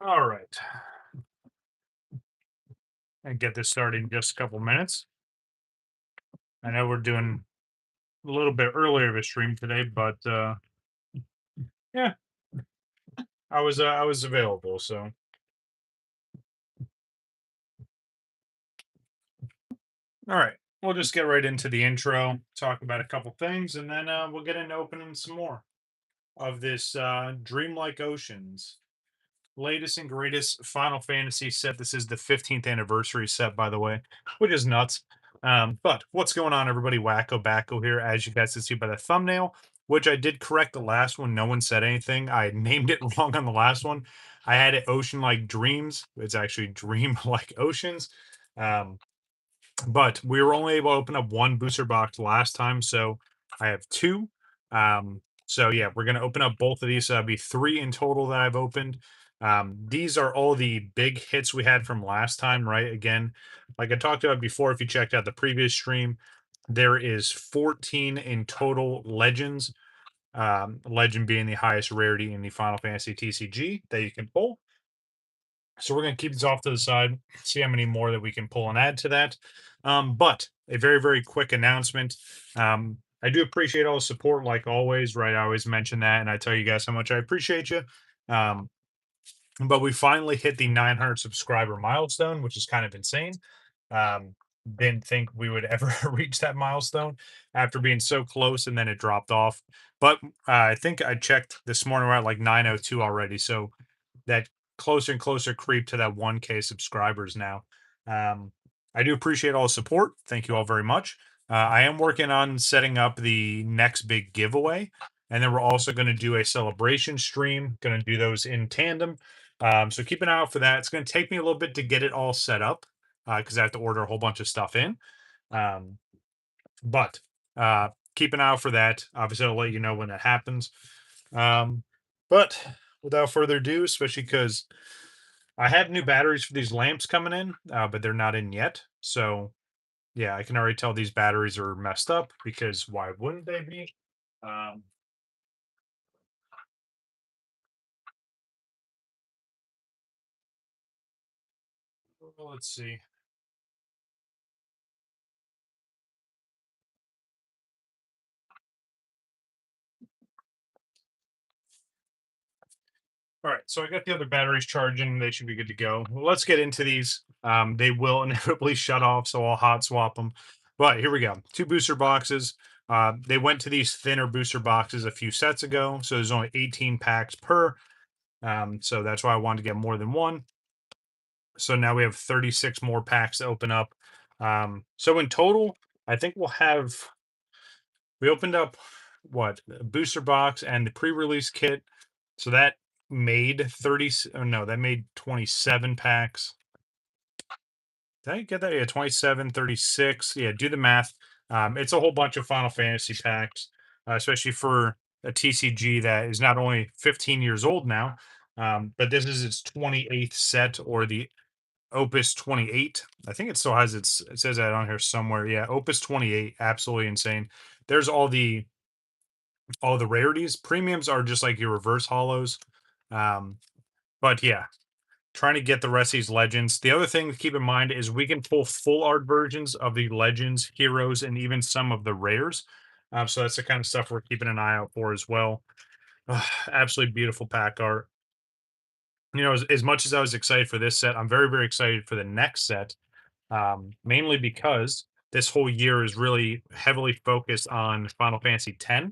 All right. And get this started in just a couple minutes. I know we're doing a little bit earlier of a stream today, but yeah, I was available, so all right. We'll just get right into the intro, talk about a couple things, and then we'll get into opening some more of this Dreamlike Oceans. Latest and greatest Final Fantasy set. This is the 15th anniversary set, by the way, which is nuts. But what's going on, everybody? WakoBako here, as you guys can see by the thumbnail, which I did correct the last one. No one said anything. I named it wrong on the last one. I had it Ocean Like Dreams. It's actually Dream Like Oceans. Um, but we were only able to open up one booster box last time, so I have two. So yeah, we're gonna open up both of these. So that'll be three in total that I've opened. These are all the big hits we had from last time, right? Again, like I talked about before, if you checked out the previous stream, there is 14 in total legends. Legend being the highest rarity in the Final Fantasy TCG that you can pull. So we're going to keep these off to the side, see how many more that we can pull and add to that. But a very, very quick announcement. I do appreciate all the support, like always, right? I always mention that, and I tell you guys how much I appreciate you. Um, but we finally hit the 900 subscriber milestone, which is kind of insane. Um, didn't think we would ever reach that milestone after being so close, and then it dropped off. But I think I checked this morning, we're at like 902 already. So that closer and closer creep to that 1K subscribers now. I do appreciate all the support. Thank you all very much. I am working on setting up the next big giveaway. And then we're also going to do a celebration stream, going to do those in tandem. So keep an eye out for that. It's going to take me a little bit to get it all set up because I have to order a whole bunch of stuff in. Um, but keep an eye out for that. Obviously, I'll let you know when that happens. Um, but without further ado, especially because I have new batteries for these lamps coming in, but they're not in yet. So yeah, I can already tell these batteries are messed up because why wouldn't they be? Um, well, let's see. All right, so I got the other batteries charging. They should be good to go. Well, let's get into these. They will inevitably shut off, so I'll hot swap them. But here we go. Two booster boxes. They went to these thinner booster boxes a few sets ago, so there's only 18 packs per. So that's why I wanted to get more than one. So now we have 36 more packs to open up. So in total, I think we opened up what a booster box and the pre-release kit. So that made 30 oh no, that made 27 packs. Did I get that? Yeah, 27, 36. Yeah, do the math. It's a whole bunch of Final Fantasy packs, especially for a TCG that is not only 15 years old now, but this is its 28th set or the Opus 28. I think it still has it says that on here somewhere. Yeah, Opus 28, absolutely insane. There's all the rarities. Premiums are just like your reverse hollows. Um, but yeah, trying to get the rest of these legends. The other thing to keep in mind is we can pull full art versions of the legends, heroes, and even some of the rares. So that's the kind of stuff we're keeping an eye out for as well. Absolutely beautiful pack art. As much as I was excited for this set, I'm very, very excited for the next set, mainly because this whole year is really heavily focused on Final Fantasy X.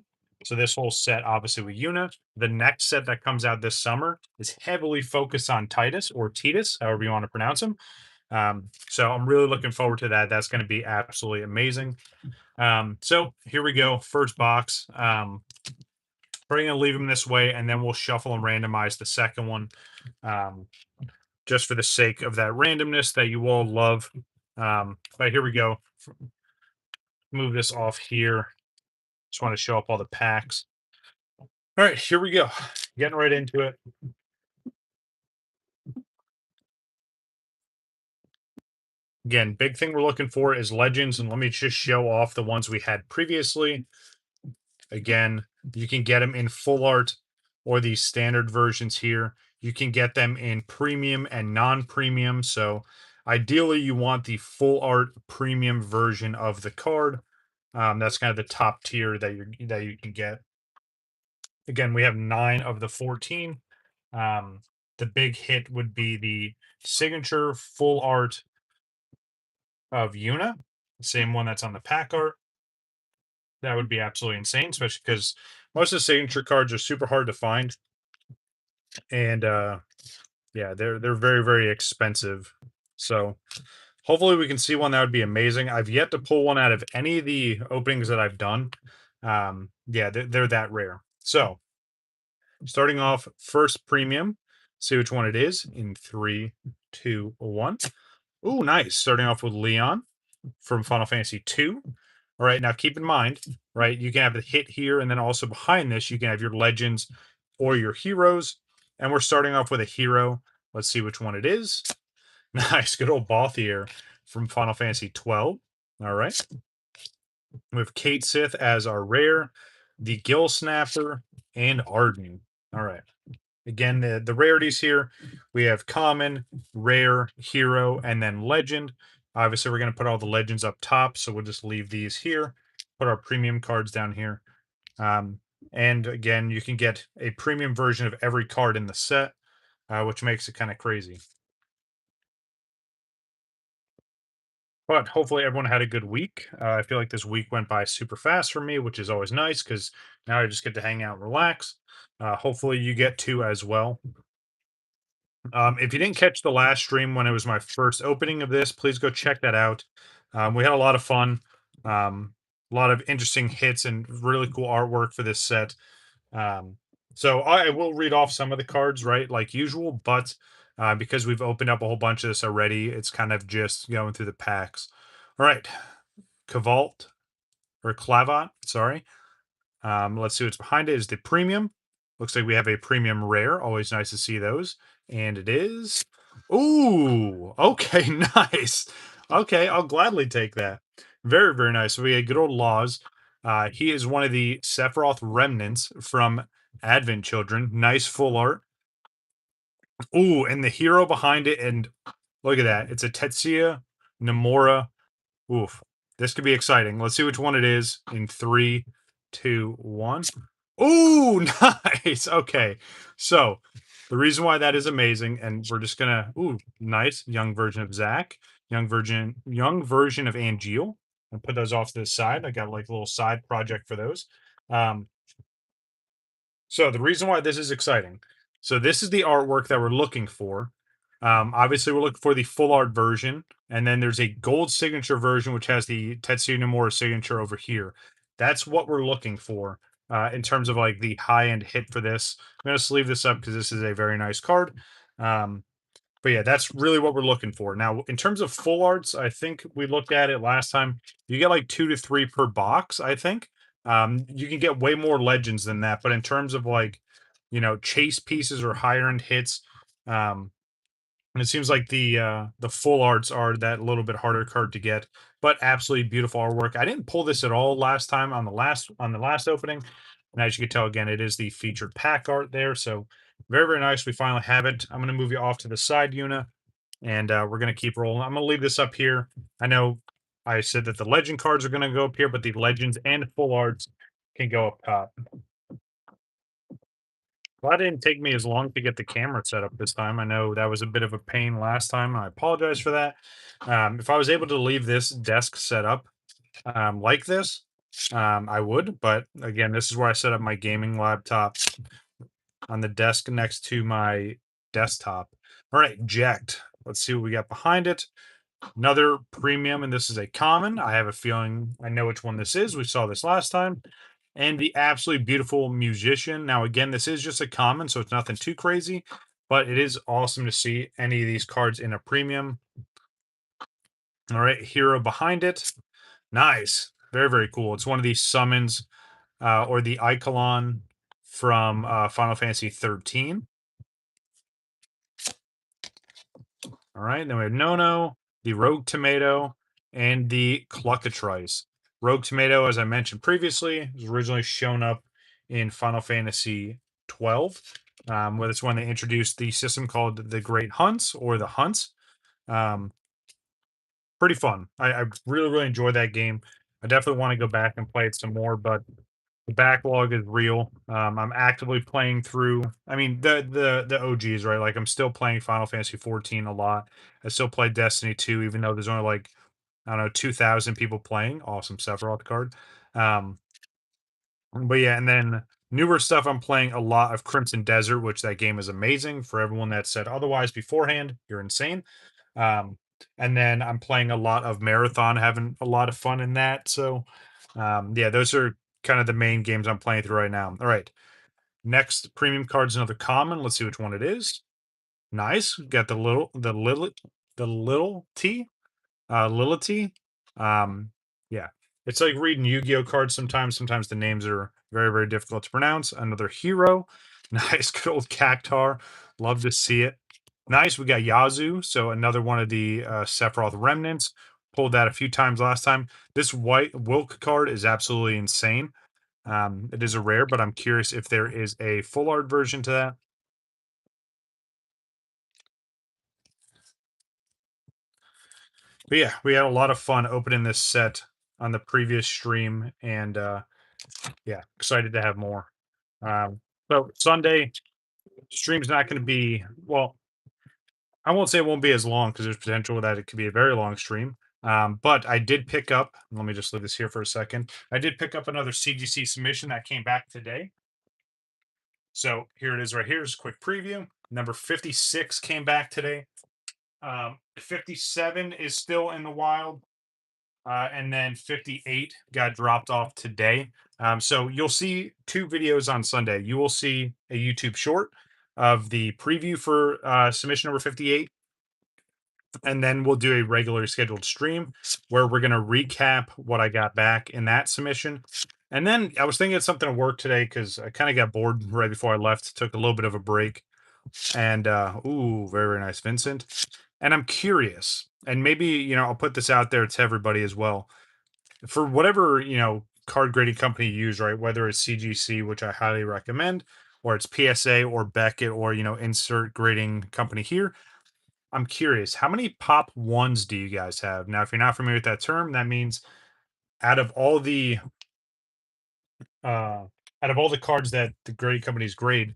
So this whole set, obviously with Yuna, the next set that comes out this summer is heavily focused on Titus or Titus, however you want to pronounce him. So I'm really looking forward to that. That's going to be absolutely amazing. So here we go. First box. We're going to leave them this way, and then we'll shuffle and randomize the second one. Um, just for the sake of that randomness that you all love. But here we go. Move this off here. Just want to show up all the packs. All right, here we go. Getting right into it. Again, big thing we're looking for is legends, and let me just show off the ones we had previously. Again, you can get them in full art or the standard versions here. You can get them in premium and non-premium. So ideally, you want the full art premium version of the card. That's kind of the top tier that you can get. Again, we have 9 of the 14. Um, the big hit would be the signature full art of Yuna, the same one that's on the pack art. That would be absolutely insane, especially because most of the signature cards are super hard to find, and yeah, they're very very expensive. So hopefully we can see one that would be amazing. I've yet to pull one out of any of the openings that I've done. Yeah, they're that rare. So starting off first premium, see which one it is in three, two, one. Ooh, nice. Starting off with Leon from Final Fantasy 2. All right, now keep in mind, right, you can have the hit here, and then also behind this, you can have your legends or your heroes. And we're starting off with a hero. Let's see which one it is. Nice, good old Balthier from Final Fantasy 12. All right. We have Kate Sith as our rare, the Gill Snapper, and Arden. All right. Again, the rarities here, we have common, rare, hero, and then legend. Obviously, we're going to put all the legends up top, so we'll just leave these here. Put our premium cards down here. Um, and again, you can get a premium version of every card in the set, which makes it kind of crazy. But hopefully, everyone had a good week. I feel like this week went by super fast for me, which is always nice because now I just get to hang out and relax. Hopefully, you get to as well. If you didn't catch the last stream when it was my first opening of this, please go check that out. We had a lot of fun, a lot of interesting hits, and really cool artwork for this set. Um, so I will read off some of the cards, right, like usual, but because we've opened up a whole bunch of this already, it's kind of just going through the packs. All right, Cavalt or Clavot, sorry. Let's see what's behind it. Is the premium. Looks like we have a premium rare. Always nice to see those. And it is. Ooh, okay, nice. Okay, I'll gladly take that. Very, very nice. So we had good old Laws. He is one of the Sephiroth remnants from Advent Children. Nice full art. Ooh, and the hero behind it, and look at that. It's a Tetsuya Nomura. Oof. This could be exciting. Let's see which one it is in three, two, one. Ooh, nice. Okay. So the reason why that is amazing, and we're just gonna nice young version of Zach, young version of Angeal. And put those off to the side. I got like a little side project for those. Um, so the reason why this is exciting. So this is the artwork that we're looking for. Obviously, we're looking for the full art version, and then there's a gold signature version which has the Tetsuya Nomura signature over here. That's what we're looking for in terms of like the high end hit for this. I'm gonna sleeve this up because this is a very nice card. Um, but yeah, that's really what we're looking for. Now, in terms of full arts, I think we looked at it last time. You get like 2 to 3 per box, I think. You can get way more legends than that, but in terms of like, chase pieces or higher end hits, and it seems like the full arts are that little bit harder card to get, but absolutely beautiful artwork. I didn't pull this at all last time on the last opening, and as you can tell, again, it is the featured pack art there. So very very nice. We finally have it. I'm going to move you off to the side, Una, and we're going to keep rolling. I'm going to leave this up here. I know I said that the legend cards are going to go up here, but the legends and full arts can go up top. Well, that didn't take me as long to get the camera set up this time. I know that was a bit of a pain last time. I apologize for that. If I was able to leave this desk set up like this, I would. But again, this is where I set up my gaming laptop on the desk next to my desktop. All right, Jacked. Let's see what we got behind it. Another premium, and this is a common. I have a feeling I know which one this is. We saw this last time. And the absolutely beautiful musician. Now, again, this is just a common, so it's nothing too crazy, but it is awesome to see any of these cards in a premium. All right, hero behind it. Nice. Very, very cool. It's one of these summons or the Icon from Final Fantasy 13. All right, then we have Nono, the Rogue Tomato, and the Cluckatrice. Rogue Tomato, as I mentioned previously, was originally shown up in Final Fantasy 12. whether it's when they introduced the system called the Great Hunts or the Hunts. Um, Pretty fun. I really, really enjoy that game. I definitely want to go back and play it some more, but the backlog is real. I'm actively playing through. I mean, the OGs, right? Like I'm still playing Final Fantasy 14 a lot. I still play Destiny 2, even though there's only like I don't know 2,000 people playing. Awesome Sephiroth card. Um, but yeah, and then newer stuff. I'm playing a lot of Crimson Desert, which that game is amazing. For everyone that said otherwise beforehand, you're insane. Um, and then I'm playing a lot of Marathon, having a lot of fun in that. So, yeah, those are kind of the main games I'm playing through right now. All right, next premium card's another common. Let's see which one it is. Nice. Got the little T. Lility. Yeah, it's like reading Yu-Gi-Oh cards sometimes. Sometimes the names are very, very difficult to pronounce. Another hero. Nice, good old Cactar. Love to see it. Nice. We got Yazoo, so another one of the Sephiroth remnants. Pulled that a few times last time. This white Wilk card is absolutely insane. It is a rare, but I'm curious if there is a full art version to that. But yeah, we had a lot of fun opening this set on the previous stream, and yeah, excited to have more. Um, so Sunday stream's not going to be well. I won't say it won't be as long because there's potential that it could be a very long stream. But I did pick up. Let me just leave this here for a second. I did pick up another CGC submission that came back today. So here it is, right here. Is a quick preview. Number 56 came back today. 57 is still in the wild. And then 58 got dropped off today. So you'll see two videos on Sunday. You will see a YouTube short of the preview for submission number 58, and then we'll do a regularly scheduled stream where we're going to recap what I got back in that submission. And then I was thinking of something to work today because I kind of got bored right before I left, took a little bit of a break. And ooh, very, very nice, Vincent. And I'm curious, and maybe, I'll put this out there to everybody as well for whatever card grading company you use, right? Whether it's CGC, which I highly recommend, or it's PSA or Beckett, or insert grading company here. I'm curious, how many pop ones do you guys have? Now, if you're not familiar with that term, that means out of all the uh out of all the cards that the grading companies grade,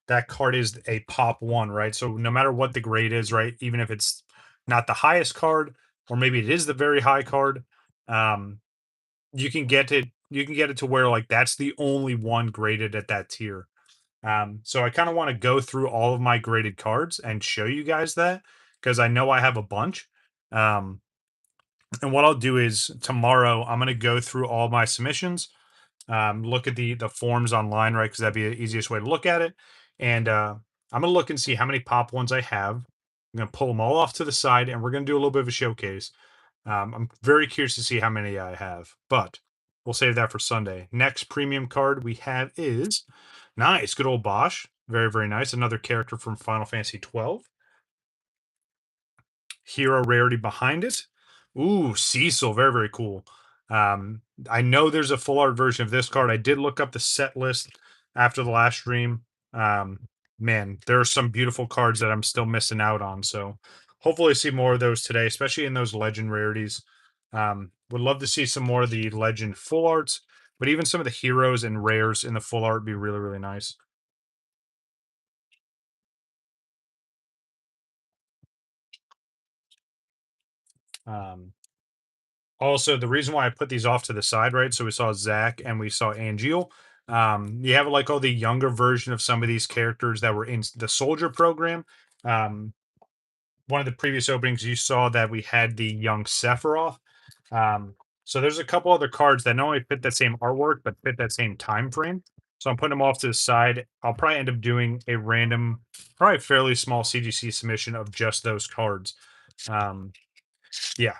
that card is a pop one, right? So no matter what the grade is, right, even if it's not the highest card, or maybe it is the very high card, um, you can get it to where like that's the only one graded at that tier. So I kind of want to go through all of my graded cards and show you guys that because I know I have a bunch. Um, and what I'll do is tomorrow I'm gonna go through all my submissions, look at the forms online, right? Because that'd be the easiest way to look at it. And I'm gonna look and see how many pop ones I have. I'm gonna pull them all off to the side, and we're gonna do a little bit of a showcase. I'm very curious to see how many I have, but we'll save that for Sunday. Next premium card we have is nice, good old Bosch. Very, very nice. Another character from Final Fantasy 12. Hero rarity behind it. Ooh, Cecil, very, very cool. Um, I know there's a full art version of this card. I did look up the set list after the last stream. Um, Man, there are some beautiful cards that I'm still missing out on. So hopefully see more of those today, especially in those legend rarities. Would love to see some more of the legend full arts, but even some of the heroes and rares in the full art would be really, really nice. Um, Also, the reason why I put these off to the side, right? So we saw Zach and we saw Angeal. You have like all the younger version of some of these characters that were in the soldier program. Um, One of the previous openings, you saw that we had the young Sephiroth. Um, so there's a couple other cards that not only fit that same artwork, but fit that same time frame. So I'm putting them off to the side. I'll probably end up doing a random, probably fairly small CGC submission of just those cards. Um, yeah,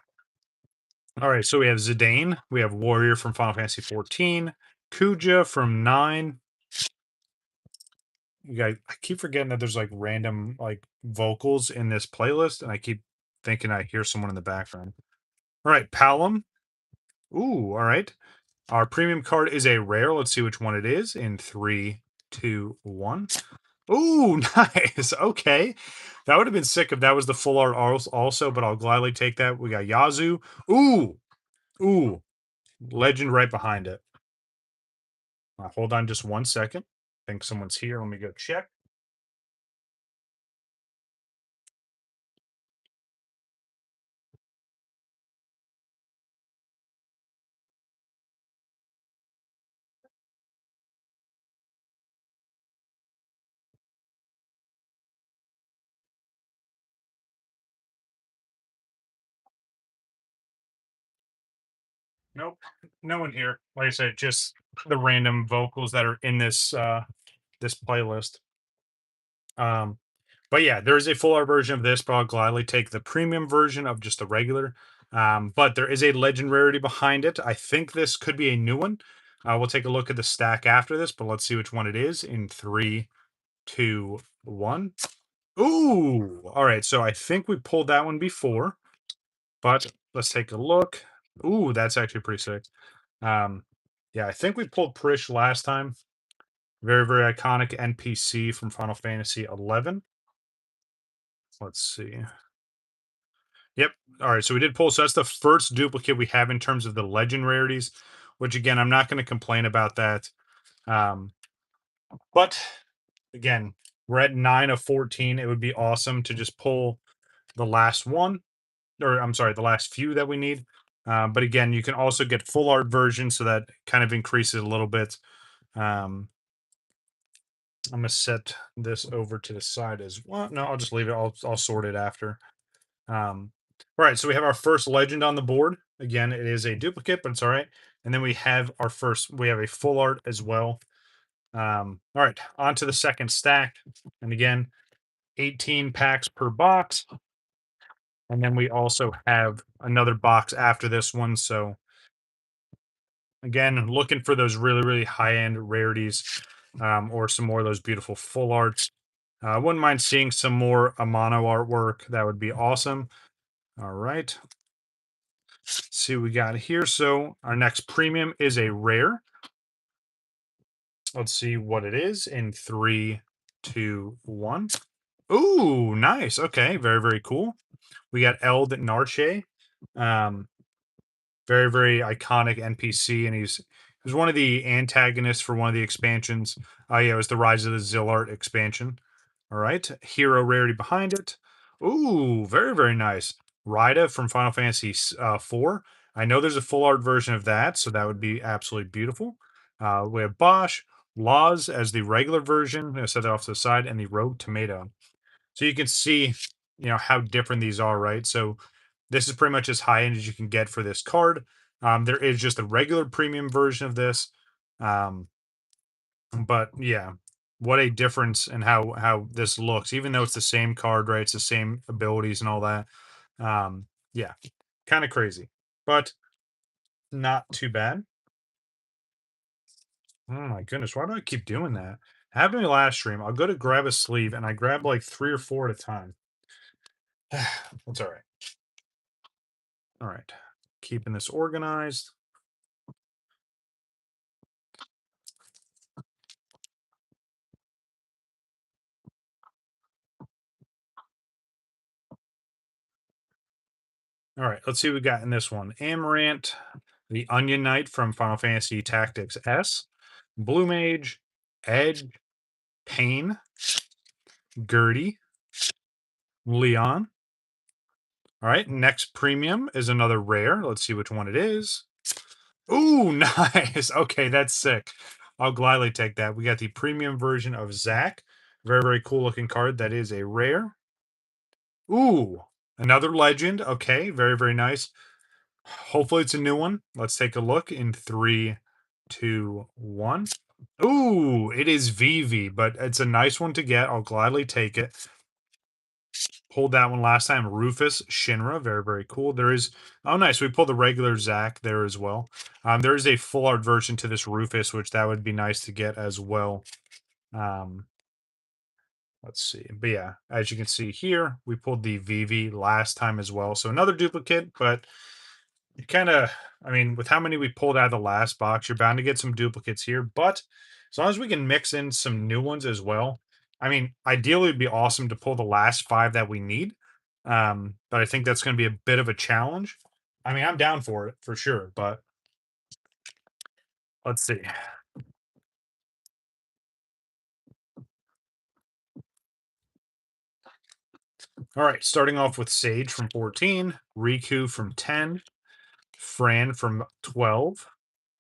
all right, so we have Zidane, we have Warrior from Final Fantasy 14, Kuja from 9. I keep forgetting that there's like random like vocals in this playlist, and I keep thinking I hear someone in the background. All right, Palom. Ooh, all right. Our premium card is a rare. Let's see which one it is in 3, 2, 1. Ooh, nice. Okay. That would have been sick if that was the full art also, but I'll gladly take that. We got Yazoo. Ooh, ooh, legend right behind it. Hold on just 1 second. I think someone's here. Let me go check. Nope, no one here. Like I said, just the random vocals that are in this playlist. Um, but yeah, there is a full art version of this, but I'll gladly take the premium version of just the regular. But there is a legend rarity behind it. I think this could be a new one. We'll take a look at the stack after this, but let's see which one it is in three, two, one. Ooh, all right. So I think we pulled that one before, but let's take a look. Ooh, that's actually pretty sick. Um, yeah, I think we pulled Prish last time. Very, very iconic NPC from Final Fantasy 11. Let's see. Yep. All right. So we did pull. So that's the first duplicate we have in terms of the legend rarities, which again, I'm not going to complain about that. Um, but again, we're at 9 of 14. It would be awesome to just pull the last one, or I'm sorry, the last few that we need. But again, you can also get full art version, so that kind of increases a little bit. Um, I'm gonna set this over to the side as well. No, I'll just leave it. I'll sort it after. Um, all right, so we have our first legend on the board. Again, it is a duplicate, but it's all right. And then we have our first. We have a full art as well. All right, on to the second stack. And again, 18 packs per box. And then we also have another box after this one. So again, looking for those really, really high end rarities, or some more of those beautiful full arts. I wouldn't mind seeing some more Amano artwork. That would be awesome. All right. Let's see what we got here. So our next premium is a rare. Let's see what it is in three, two, one. Ooh, nice. Okay, very, very cool. We got Eld Narche. Um, very, very iconic NPC, and he was one of the antagonists for one of the expansions. Yeah, it was the Rise of the Zillart expansion. All right, hero rarity behind it. Ooh, very, very nice. Rida from Final Fantasy 4. I know there's a full art version of that, so that would be absolutely beautiful. We have Bosch, Laws as the regular version. I set that off to the side, and the Rogue Tomato. So you can see, how different these are, right? So this is pretty much as high end as you can get for this card. There is just a regular premium version of this. Um, but yeah, what a difference in how this looks, even though it's the same card, right? It's the same abilities and all that. Yeah, kind of crazy, but not too bad. Oh my goodness, why do I keep doing that? Happened to me last stream. I'll go to grab a sleeve and I grab like three or four at a time. That's all right. All right. Keeping this organized. All right, let's see what we got in this one. Amarant, the Onion Knight from Final Fantasy Tactics S, Blue Mage, Edge, Pain, Gertie, Leon. All right, next premium is another rare. Let's see which one it is. Ooh, nice. Okay, that's sick. I'll gladly take that. We got the premium version of Zack. Very, very cool looking card. That is a rare. Ooh, another legend. Okay, very, very nice. Hopefully it's a new one. Let's take a look in three, two, one. Ooh, it is Vivi, but it's a nice one to get. I'll gladly take it. Pulled that one last time. Rufus Shinra, very, very cool. There is, oh, nice. We pulled the regular Zack there as well. There is a full art version to this Rufus, which that would be nice to get as well. Um, let's see. But yeah, as you can see here, we pulled the Vivi last time as well. So another duplicate, but you kind of, I mean, with how many we pulled out of the last box, you're bound to get some duplicates here. But as long as we can mix in some new ones as well, I mean, ideally, it'd be awesome to pull the last 5 that we need, but I think that's gonna be a bit of a challenge. I mean, I'm down for it, for sure, but let's see. Alright, starting off with Sage from 14, Riku from 10, Fran from 12,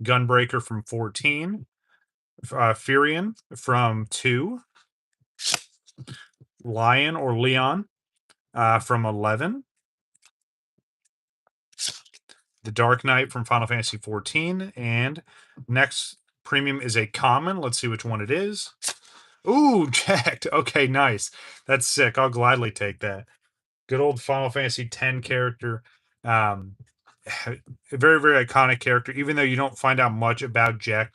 Gunbreaker from 14, Furion from 2, Lion or Leon from 11, the Dark Knight from Final Fantasy 14, and next premium is a common. Let's see which one it is. Ooh, checked. Okay, nice. That's sick. I'll gladly take that. Good old Final Fantasy 10 character. Um, a very, very iconic character, even though you don't find out much about Jack.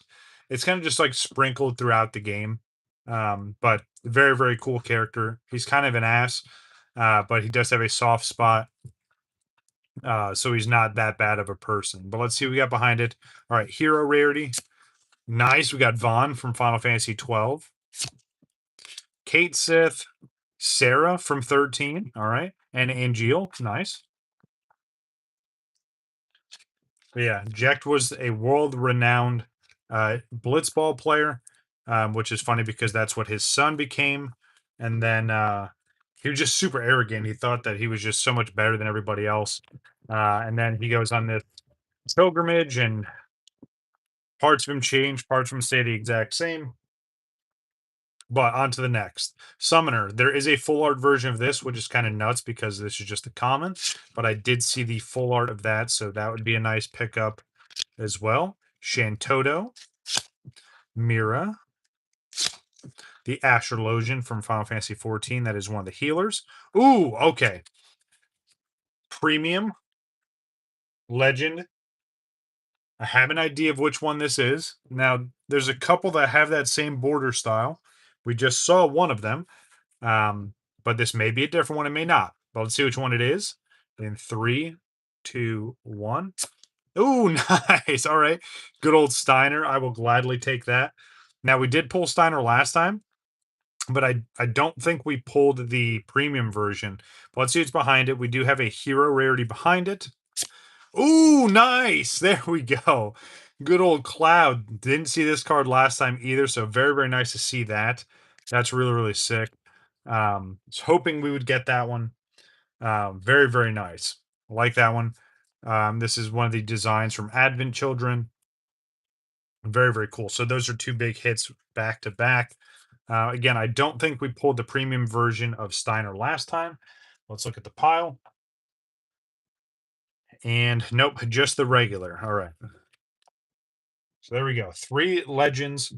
It's kind of just like sprinkled throughout the game. But very, very cool character. He's kind of an ass, but he does have a soft spot. So he's not that bad of a person. But let's see what we got behind it. All right, hero rarity. Nice. We got Vaughn from Final Fantasy 12. Kate Sith, Sarah from 13. All right. And Angeal. Nice. But yeah, Jecht was a world renowned blitzball player, which is funny because that's what his son became. And then he was just super arrogant. He thought that he was just so much better than everybody else. And then he goes on this pilgrimage, and parts of him change, parts of him stay the exact same. But on to the next. Summoner. There is a full art version of this, which is kind of nuts because this is just a common. But I did see the full art of that, so that would be a nice pickup as well. Shantoto, Mira, the Astrologian from Final Fantasy 14. That is one of the healers. Ooh, okay. Premium, Legend. I have an idea of which one this is. Now, there's a couple that have that same border style. We just saw one of them. Um, but this may be a different one. It may not. But let's see which one it is. In three, two, one. Ooh, nice. All right. Good old Steiner. I will gladly take that. Now, we did pull Steiner last time, but I don't think we pulled the premium version. But let's see what's behind it. We do have a hero rarity behind it. Ooh, nice. There we go. Good old Cloud. Didn't see this card last time either, so very, very nice to see that. That's really, really sick. Was hoping we would get that one. Very, very nice. I like that one. This is one of the designs from Advent Children. Very, very cool. So those are two big hits back to back. Again, I don't think we pulled the premium version of Steiner last time. Let's look at the pile. And nope, just the regular. All right. So there we go. 3 legends.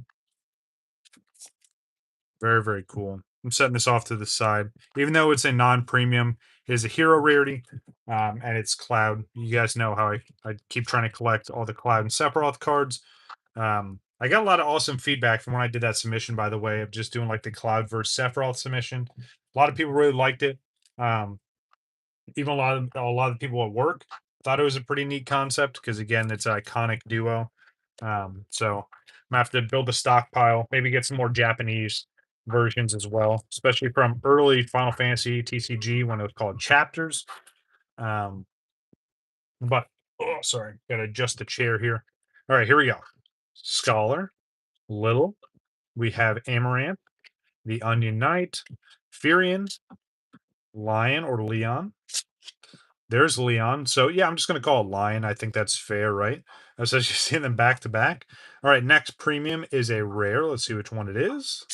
Very, very cool. I'm setting this off to the side. Even though it's a non-premium, it is a hero rarity. And it's Cloud. You guys know how I keep trying to collect all the Cloud and Sephiroth cards. I got a lot of awesome feedback from when I did that submission, by the way, of just doing like the Cloud versus Sephiroth submission. A lot of people really liked it. Um, Even a lot of people at work thought it was a pretty neat concept because again, it's an iconic duo. So I'm gonna have to build a stockpile, maybe get some more Japanese versions as well, especially from early Final Fantasy TCG when it was called chapters. Um, but oh, sorry, gotta adjust the chair here. All right, here we go. Scholar, Little. We have Amaranth, the Onion Knight, Furion, Lion or Leon. There's Leon. So yeah, I'm just gonna call it Lion. I think that's fair, right? As I just seeing them back to back. All right, next premium is a rare. Let's see which one it is.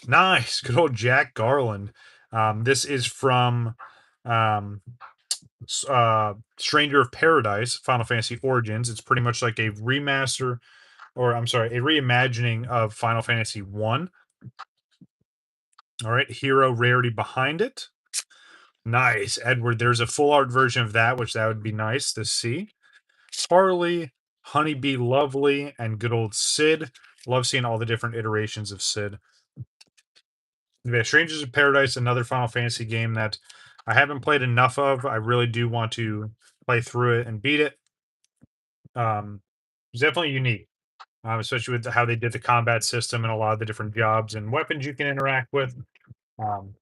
Nice, good old Jack Garland. This is from um, Stranger of Paradise, Final Fantasy Origins. It's pretty much like a remaster, or I'm sorry, a reimagining of Final Fantasy One. All right, hero rarity behind it. Nice, Edward. There's a full art version of that, which that would be nice to see. Harley, Honeybee Lovely, and good old Sid. Love seeing all the different iterations of Sid. Yeah, Strangers of Paradise, another Final Fantasy game that I haven't played enough of. I really do want to play through it and beat it. It's definitely unique. especially with how they did the combat system and a lot of the different jobs and weapons you can interact with. Um,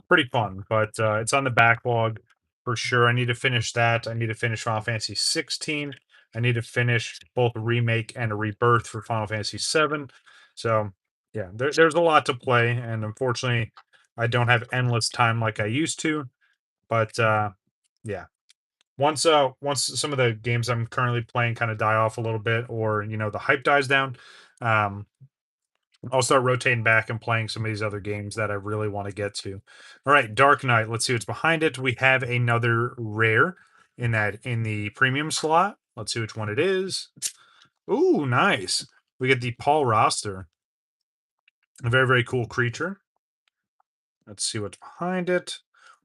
Pretty fun, but it's on the backlog for sure. I need to finish that. I need to finish Final Fantasy 16. I need to finish both a remake and a rebirth for Final Fantasy 7. So yeah, there's a lot to play, and unfortunately, I don't have endless time like I used to. But yeah, once some of the games I'm currently playing kind of die off a little bit, or the hype dies down, um, I'll start rotating back and playing some of these other games that I really want to get to. All right, Dark Knight. Let's see what's behind it. We have another rare in the premium slot. Let's see which one it is. Ooh, nice. We get the Paul Roster, a very very cool creature. Let's see what's behind it.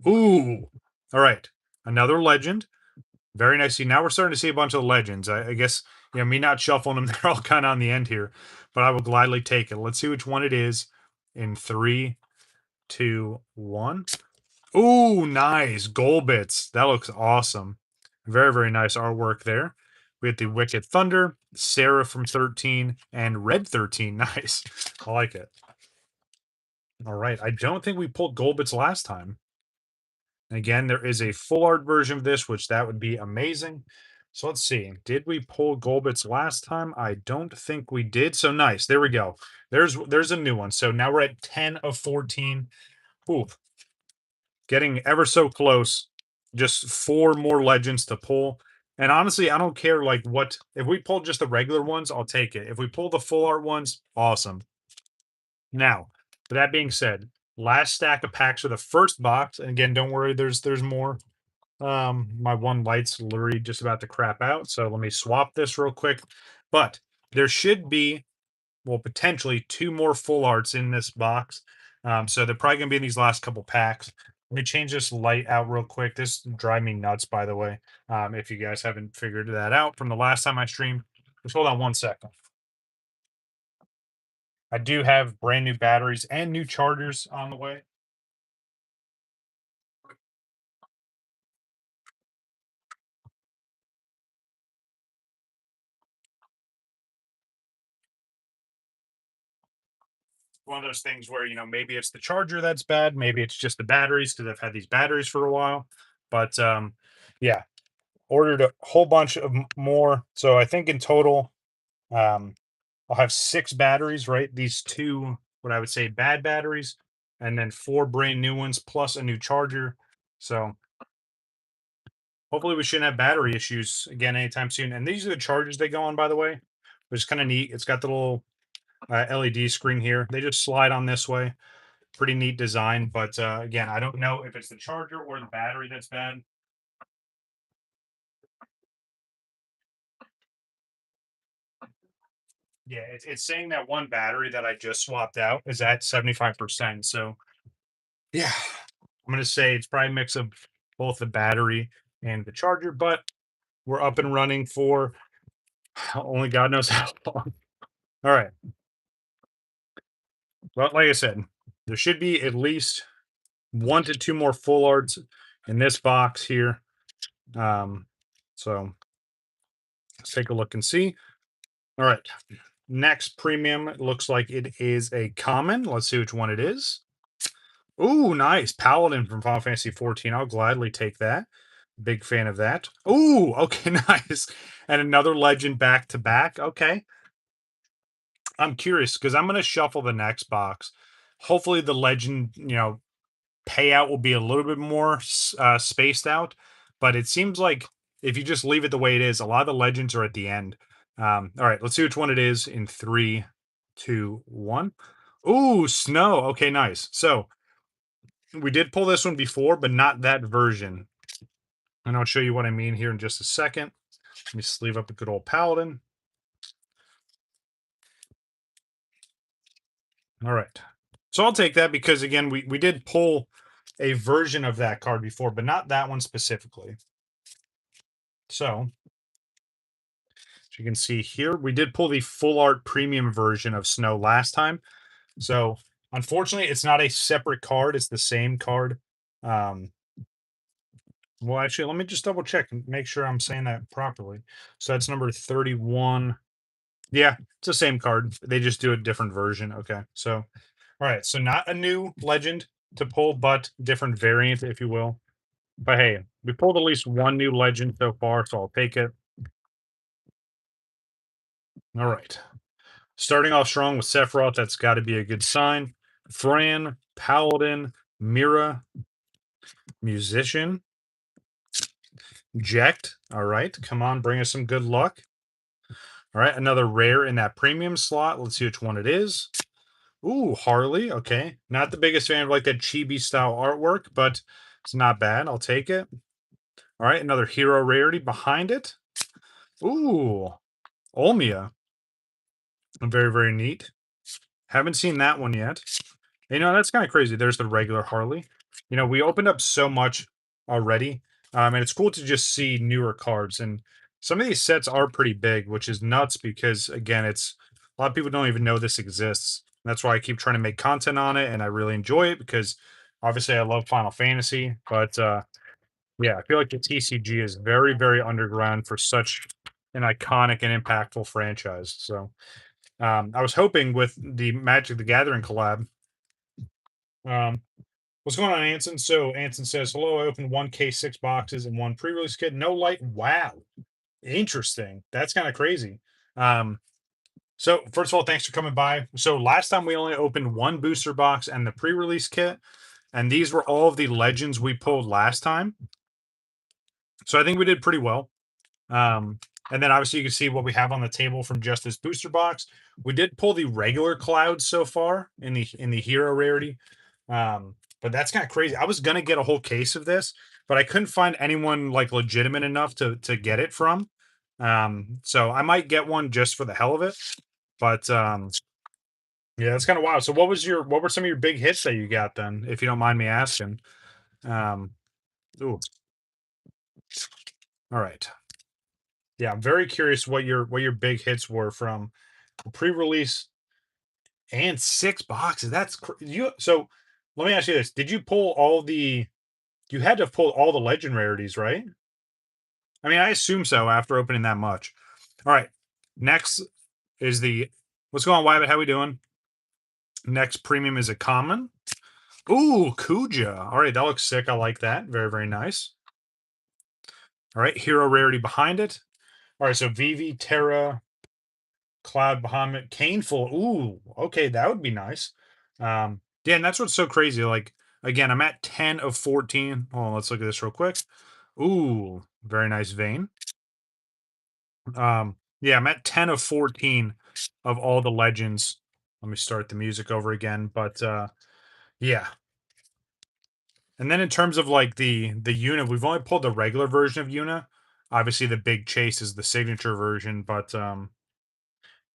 Ooh, all right, another legend. Very nice. See, now we're starting to see a bunch of legends. I guess me not shuffling them, they're all kind of on the end here, but I will gladly take it. Let's see which one it is in three, two, one. Ooh, nice. Gold bits. That looks awesome. Very, very nice artwork there. We have the Wicked Thunder, Sarah from 13, and Red 13. Nice. I like it. All right. I don't think we pulled gold bits last time. And again, there is a full art version of this, which that would be amazing. So let's see. Did we pull gold bits last time? I don't think we did. So nice. There we go. There's a new one. So now we're at 10 of 14. Ooh, getting ever so close. Just four more legends to pull. And honestly, I don't care like what if we pull just the regular ones, I'll take it. If we pull the full art ones, awesome. Now, with that being said, last stack of packs for the first box. And again, don't worry, there's more. My one light's literally just about to crap out, so let me swap this real quick. But there should be, well, potentially two more full arts in this box. So they're probably gonna be in these last couple packs. Let me change this light out real quick. This drive me nuts, by the way. If you guys haven't figured that out from the last time I streamed, just hold on one second. I do have brand new batteries and new chargers on the way. One of those things where maybe it's the charger that's bad, maybe it's just the batteries because I've had these batteries for a while. But yeah, ordered a whole bunch of more. So I think in total, um, I'll have six batteries, right? These two, what I would say, bad batteries, and then four brand new ones plus a new charger. So hopefully we shouldn't have battery issues again anytime soon. And these are the chargers they go on, by the way, which is kind of neat. It's got the little LED screen here. They just slide on this way. Pretty neat design, but again, I don't know if it's the charger or the battery that's bad. Yeah, it's saying that one battery that I just swapped out is at 75%. So yeah, I'm gonna say it's probably a mix of both the battery and the charger, but we're up and running for only God knows how long. All right. Well, like I said, there should be at least one to two more full arts in this box here. Um, so let's take a look and see. All right. Next premium looks like it is a common. Let's see which one it is. Ooh, nice. Paladin from Final Fantasy 14. I'll gladly take that. Big fan of that. Ooh, okay, nice. And another legend back to back. Okay. I'm curious because I'm going to shuffle the next box. Hopefully, the legend, payout will be a little bit more spaced out. But it seems like if you just leave it the way it is, a lot of the legends are at the end. All right, let's see which one it is in three, two, one. Ooh, snow. Okay, nice. So we did pull this one before, but not that version. And I'll show you what I mean here in just a second. Let me sleeve up a good old paladin. All right. So I'll take that because again, we did pull a version of that card before, but not that one specifically. So as you can see here, we did pull the full art premium version of Snow last time. So unfortunately, it's not a separate card, it's the same card. Um, well, actually, let me just double check and make sure I'm saying that properly. So that's number 31. Yeah, it's the same card. They just do a different version. Okay. So, all right. So, not a new legend to pull, but different variant, if you will. But hey, we pulled at least one new legend so far, so I'll take it. All right. Starting off strong with Sephiroth, that's got to be a good sign. Fran, Paladin, Mira, Musician, Jekt. All right. Come on, bring us some good luck. All right. Another rare in that premium slot. Let's see which one it is. Ooh, Harley. Okay. Not the biggest fan of like that chibi style artwork, but it's not bad. I'll take it. All right. Another hero rarity behind it. Ooh, Olmia. Very, very neat. Haven't seen that one yet. That's kind of crazy. There's the regular Harley. We opened up so much already, and it's cool to just see newer cards. And some of these sets are pretty big, which is nuts because again, it's a lot of people don't even know this exists. That's why I keep trying to make content on it, and I really enjoy it because obviously I love Final Fantasy, but yeah, I feel like the TCG is very, very underground for such an iconic and impactful franchise. So I was hoping with the Magic the Gathering collab. Um, what's going on, Anson? So Anson says, "Hello. I opened one case, 6 boxes, and one pre-release kit. No light. Wow, interesting. That's kind of crazy." Um, so first of all, thanks for coming by. So last time we only opened one booster box and the pre-release kit, and these were all of the legends we pulled last time. So I think we did pretty well. Um, and then obviously you can see what we have on the table from just this booster box. We did pull the regular clouds so far in the hero rarity. But that's kind of crazy. I was gonna get a whole case of this, but I couldn't find anyone like legitimate enough to get it from. So I might get one just for the hell of it. But yeah, that's kind of wild. So what were some of your big hits that you got then, if you don't mind me asking? Um, ooh, all right. Yeah, I'm very curious what your big hits were from pre-release and 6 boxes. That's you. So let me ask you this: Did you pull all the? You had to have pulled all the legend rarities, right? I mean, I assume so after opening that much. All right. Next is the what's going on, Wybat? How we doing? Next premium is a common. Ooh, Kuja. All right, that looks sick. I like that. Very, very nice. All right, hero rarity behind it. All right, so Vivi, Terra, Cloud, Bahamut, Caneful. Ooh, okay, that would be nice. Yeah, and that's what's so crazy. Like, again, I'm at 10 of 14. Hold on, let's look at this real quick. Ooh, very nice vein. Yeah, I'm at 10 of 14 of all the legends. Let me start the music over again. But yeah. And then in terms of like the Una, we've only pulled the regular version of Una. Obviously, the big chase is the signature version, but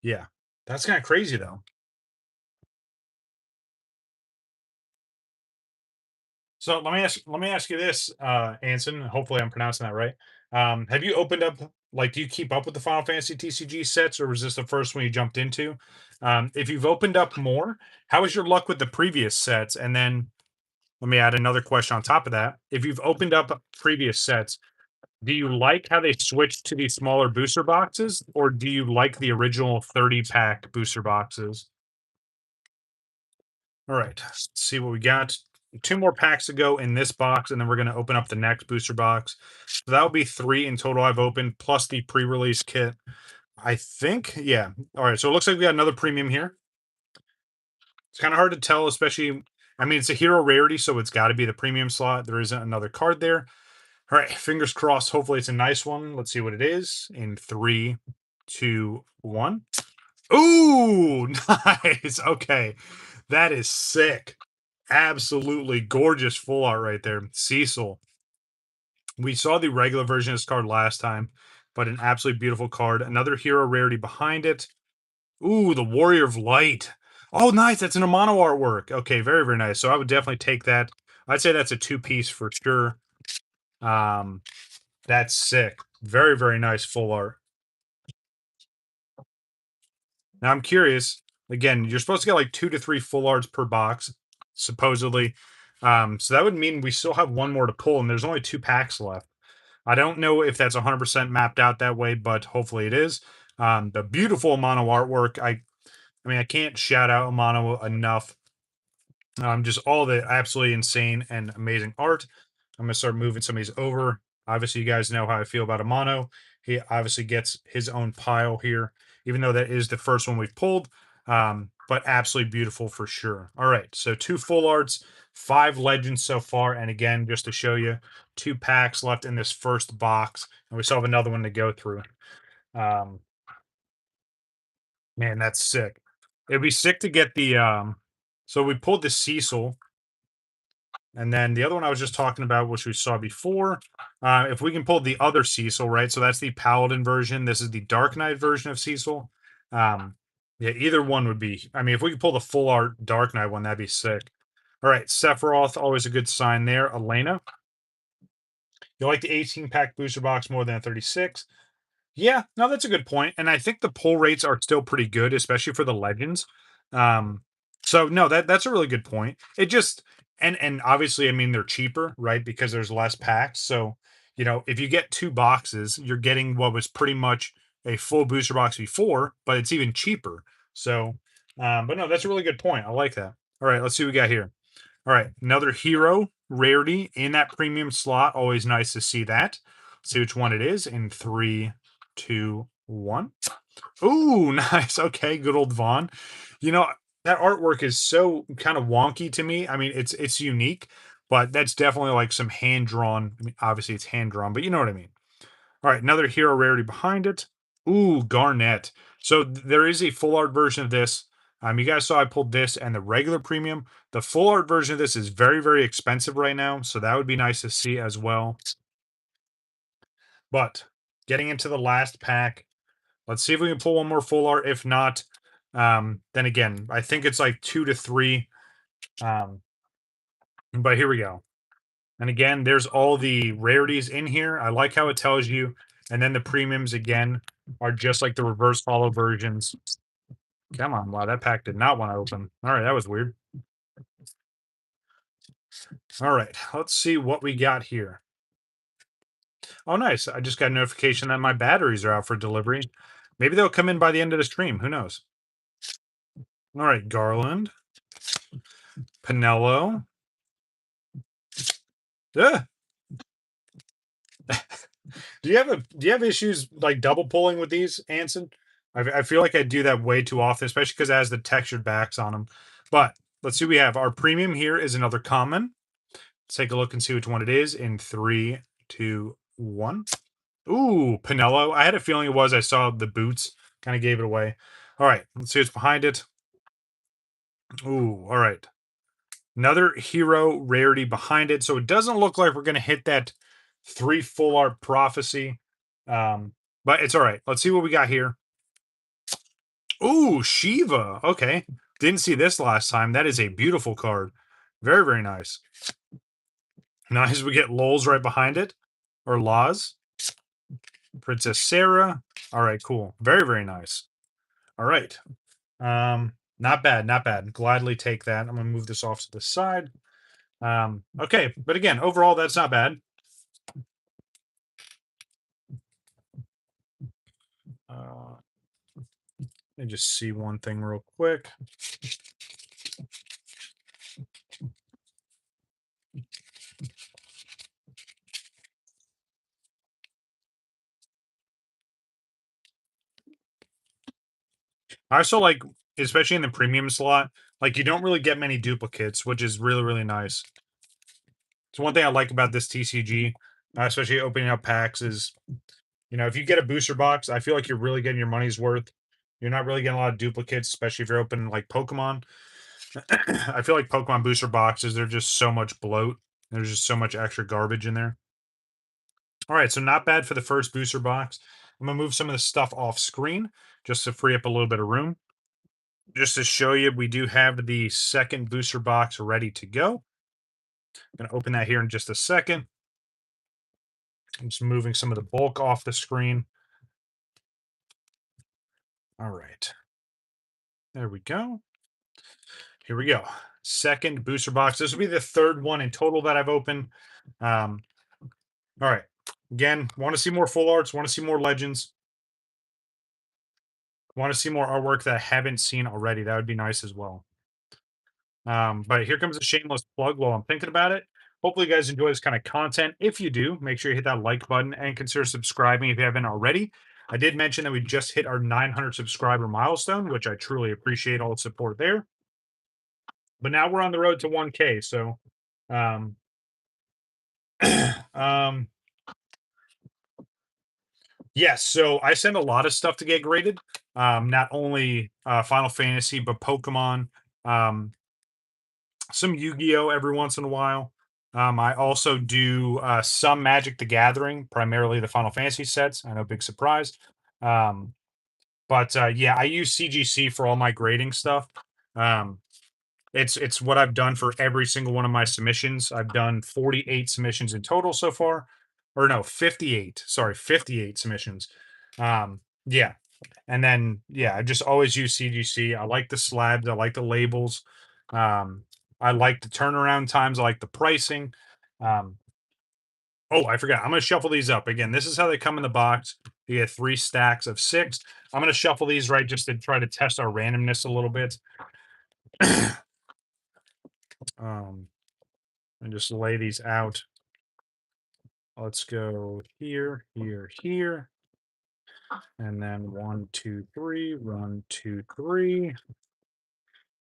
yeah. That's kind of crazy though. So let me ask you this, Anson. Hopefully, I'm pronouncing that right. Have you opened up like do you keep up with the Final Fantasy TCG sets, or was this the first one you jumped into? If you've opened up more, how is your luck with the previous sets? And then let me add another question on top of that. If you've opened up previous sets, do you like how they switched to these smaller booster boxes, or do you like the original 30-pack booster boxes? All right, let's see what we got. Two more packs to go in this box, and then we're going to open up the next booster box. So that'll be three in total I've opened, plus the pre-release kit. I think, yeah. All right, so it looks like we got another premium here. It's kind of hard to tell, especially, I mean, it's a hero rarity, so it's got to be the premium slot. There isn't another card there. All right, fingers crossed. Hopefully, it's a nice one. Let's see what it is in 3, 2, 1. Ooh, nice. Okay. That is sick. Absolutely gorgeous full art right there. Cecil. We saw the regular version of this card last time, but an absolutely beautiful card. Another hero rarity behind it. Ooh, the Warrior of Light. Oh, nice. That's an Amano artwork. Okay, very, very nice. So I would definitely take that. I'd say that's a two-piece for sure. Um, that's sick. Very, very nice full art. Now I'm curious. Again, you're supposed to get like 2 to 3 full arts per box, supposedly. So that would mean we still have one more to pull, and there's only 2 packs left. I don't know if that's 100% mapped out that way, but hopefully it is. The beautiful Amano artwork. I mean, I can't shout out Amano enough. Just all the absolutely insane and amazing art. I'm gonna start moving some of these over. Obviously, you guys know how I feel about Amano. He obviously gets his own pile here, even though that is the first one we've pulled. But absolutely beautiful for sure. All right, so 2 full arts, 5 legends so far, and again, just to show you, 2 packs left in this first box, and we still have another one to go through. Um, Man, that's sick. It'd be sick to get the so we pulled the Cecil, and then the other one I was just talking about, which we saw before. If we can pull the other Cecil, right? So that's the Paladin version. This is the Dark Knight version of Cecil. Yeah, either one would be. I mean, if we could pull the full art Dark Knight one, that'd be sick. All right, Sephiroth, always a good sign there. Elena, you like the 18 pack booster box more than a 36? Yeah, no, that's a good point, and I think the pull rates are still pretty good, especially for the legends. Um, so no, that's a really good point. It just and obviously, I mean, they're cheaper, right? Because there's less packs. So, if you get 2 boxes, you're getting what was pretty much a full booster box before, but it's even cheaper. So, but no, that's a really good point. I like that. All right, let's see what we got here. All right, another hero rarity in that premium slot. Always nice to see that. Let's see which one it is in 3, 2, 1. Ooh, nice. Okay, good old Vaughn. You know, that artwork is so kind of wonky to me. I mean, it's unique, but that's definitely like some hand drawn. I mean, obviously it's hand drawn, but you know what I mean. All right, another hero rarity behind it. Ooh, Garnet. So there is a full art version of this. You guys saw I pulled this and the regular premium. The full art version of this is very, very expensive right now, so that would be nice to see as well. But getting into the last pack, let's see if we can pull one more full art. If not, then again, I think it's like 2 to 3. Um, but here we go. And again, there's all the rarities in here. I like how it tells you. And then the premiums again are just like the reverse hollow versions. Come on. Wow, that pack did not want to open. All right, that was weird. All right, let's see what we got here. Oh, nice. I just got a notification that my batteries are out for delivery. Maybe they'll come in by the end of the stream. Who knows? All right, Garland, Pinello. Ugh. Do you have issues like double pulling with these, Anson? I feel like I do that way too often, especially because it has the textured backs on them. But let's see what we have. Our premium here is another common. Let's take a look and see which one it is in 3, 2, 1. Ooh, Pinello. I had a feeling it was. I saw the boots, kind of gave it away. All right, let's see what's behind it. Ooh, all right. Another hero rarity behind it. So it doesn't look like we're going to hit that 3 full art prophecy. Um, but it's all right. Let's see what we got here. Ooh, Shiva. Okay. Didn't see this last time. That is a beautiful card. Very, very nice. Nice. We get Lols right behind it. Or Laws. Princess Sarah. All right, cool. Very, very nice. All right. Not bad, not bad. Gladly take that. I'm gonna move this off to the side. Okay, but again, overall, that's not bad. Let me just see one thing real quick. I also like, especially in the premium slot, like you don't really get many duplicates, which is really, really nice. So one thing I like about this TCG, especially opening up packs, is if you get a booster box, I feel like you're really getting your money's worth. You're not really getting a lot of duplicates, especially if you're opening like Pokemon. I feel like Pokemon booster boxes, they're just so much bloat. There's just so much extra garbage in there. All right, so not bad for the first booster box. I'm gonna move some of the stuff off screen just to free up a little bit of room. Just to show you, we do have the second booster box ready to go. I'm gonna open that here in just a second. I'm just moving some of the bulk off the screen. All right. There we go. Here we go. Second booster box. This will be the third one in total that I've opened. All right. Again, want to see more full arts, want to see more legends. Want to see more artwork that I haven't seen already? That would be nice as well. But here comes a shameless plug while I'm thinking about it. Hopefully, you guys enjoy this kind of content. If you do, make sure you hit that like button and consider subscribing if you haven't already. I did mention that we just hit our 900 subscriber milestone, which I truly appreciate all the support there. But now we're on the road to 1K. So, um, um, yes. So I send a lot of stuff to get graded. Not only Final Fantasy, but Pokemon. Um, some Yu-Gi-Oh every once in a while. I also do some Magic the Gathering, primarily the Final Fantasy sets. I know, big surprise. Um, but yeah, I use CGC for all my grading stuff. Um, it's what I've done for every single one of my submissions. I've done 48 submissions in total so far, or no, 58. Sorry, 58 submissions. Yeah, and then yeah, I just always use CGC. I like the slabs. I like the labels. Um, I like the turnaround times. I like the pricing. Um, oh, I forgot. I'm gonna shuffle these up again. This is how they come in the box. You get 3 stacks of 6. I'm gonna shuffle these right just to try to test our randomness a little bit. um, and just lay these out. Let's go here, here, here, and then 1, 2, 3, 1, 2, 3,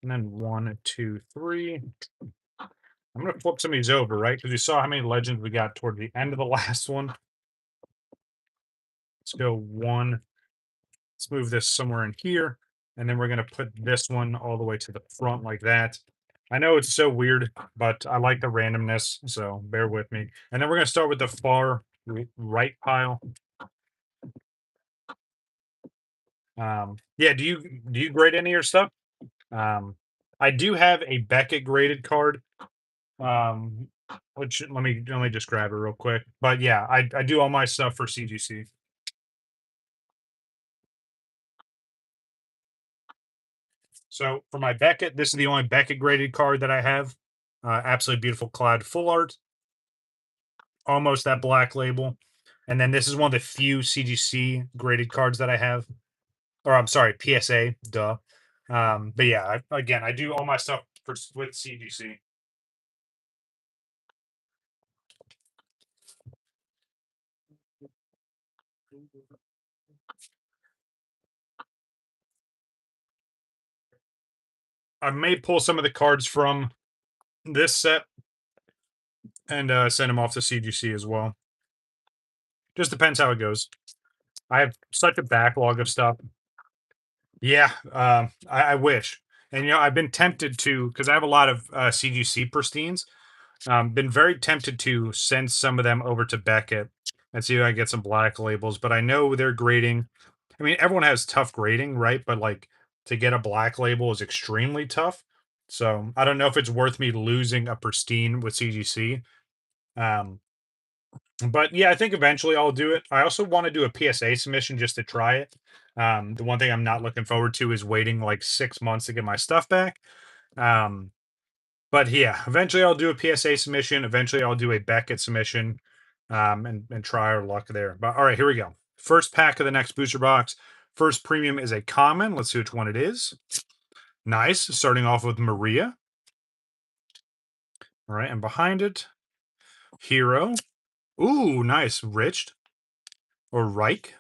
and then 1, 2, 3. I'm gonna flip some of these over, right? Because you saw how many legends we got toward the end of the last one. Let's go 1. Let's move this somewhere in here, and then we're gonna put this one all the way to the front like that. I know it's so weird, but I like the randomness, so bear with me. And then we're gonna start with the far right pile. Yeah, do you grade any of your stuff? I do have a Beckett graded card. Um, which let me just grab it real quick. But yeah, I do all my stuff for CGC. So for my Beckett, this is the only Beckett graded card that I have. Absolutely beautiful cloud full art, almost that black label. And then this is one of the few CGC graded cards that I have. Or I'm sorry, PSA, duh. But yeah, again, I do all my stuff with CGC. I may pull some of the cards from this set and send them off to CGC as well. Just depends how it goes. I have such a backlog of stuff. Yeah, I wish. And I've been tempted to because I have a lot of CGC pristines. Been very tempted to send some of them over to Beckett and see if I can get some black labels. But I know they're grading. I mean, everyone has tough grading, right? But like to get a black label is extremely tough. So I don't know if it's worth me losing a pristine with CGC. Um, but yeah, I think eventually I'll do it. I also want to do a PSA submission just to try it. The one thing I'm not looking forward to is waiting like 6 months to get my stuff back. Um, but yeah, eventually I'll do a PSA submission. Eventually I'll do a Beckett submission, and try our luck there. But all right, here we go. First pack of the next booster box. First premium is a common. Let's see which one it is. Nice. Starting off with Maria. All right, and behind it, Hero. Ooh, nice. Rich or Reich.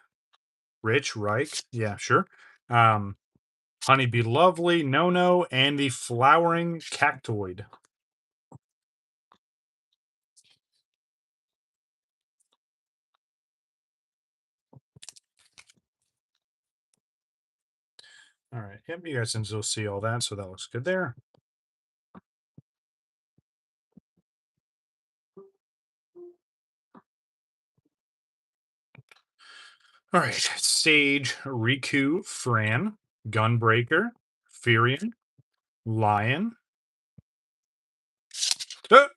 Rich, Reich. Yeah, sure. Um, Honeybee Lovely, No, and the Flowering Cactoid. All right. Yep, you guys can still see all that, so that looks good there. All right. Sage, Riku, Fran, Gunbreaker, Furion, Lion. Ah!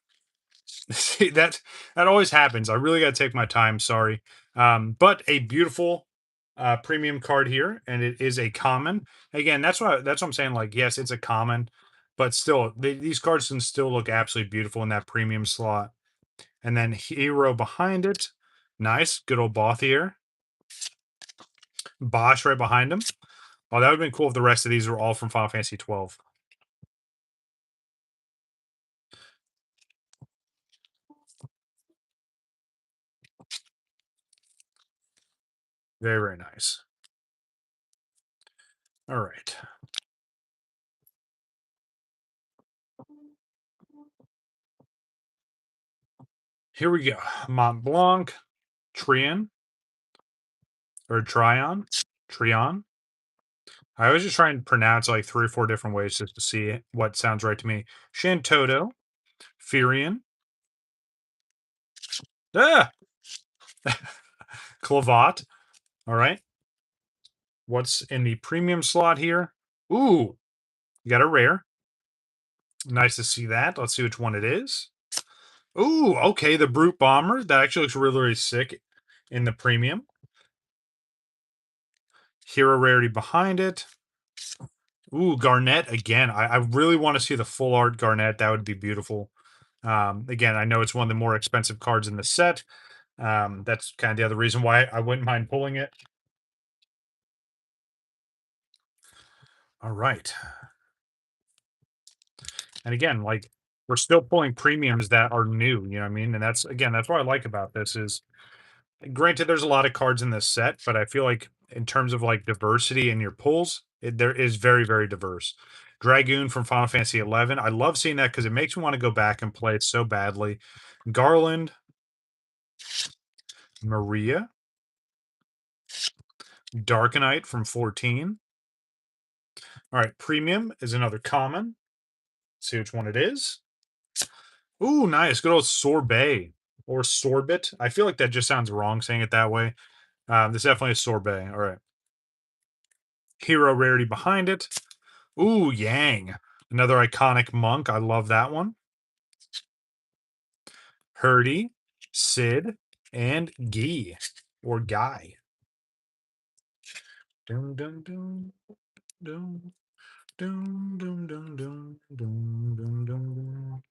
See, that always happens. I really got to take my time. Sorry. But a beautiful premium card here, and it is a common. Again, that's what I'm saying. Like, yes, it's a common, but still, these cards can still look absolutely beautiful in that premium slot. And then Hero behind it, nice, good old Bothier. Bosch right behind him. Oh, that would have been cool if the rest of these were all from Final Fantasy 12. Very, very nice. All right. Here we go. Mont Blanc, Trion, or Tryon. Trion. I always just try and pronounce like 3 or 4 different ways just to see what sounds right to me. Shantoto, Furion, ah, Clavat. All right. What's in the premium slot here? Ooh, you got a rare. Nice to see that. Let's see which one it is. Ooh, okay, the Brute Bomber. That actually looks really, really sick in the premium. Hero rarity behind it. Ooh, Garnet again. I really want to see the full art Garnet. That would be beautiful. Again, I know it's one of the more expensive cards in the set. That's kind of the other reason why I wouldn't mind pulling it. All right. And again, like we're still pulling premiums that are new, you know what I mean? And that's again, that's what I like about this is granted there's a lot of cards in this set, but I feel like in terms of like diversity in your pulls, there is very, very diverse. Dragoon from Final Fantasy 11. I love seeing that because it makes me want to go back and play it so badly. Garland, Maria, Darkenite from 14. All right, premium is another common. Let's see which one it is. Ooh, nice. Good old sorbet or sorbet. I feel like that just sounds wrong saying it that way. This definitely is sorbet. All right. Hero rarity behind it. Ooh, Yang. Another iconic monk. I love that one. Hurdy, Sid, and Guy or Guy. Dun, dun, dun, dun, dun, dun, dun, dun, dun, dun, dun.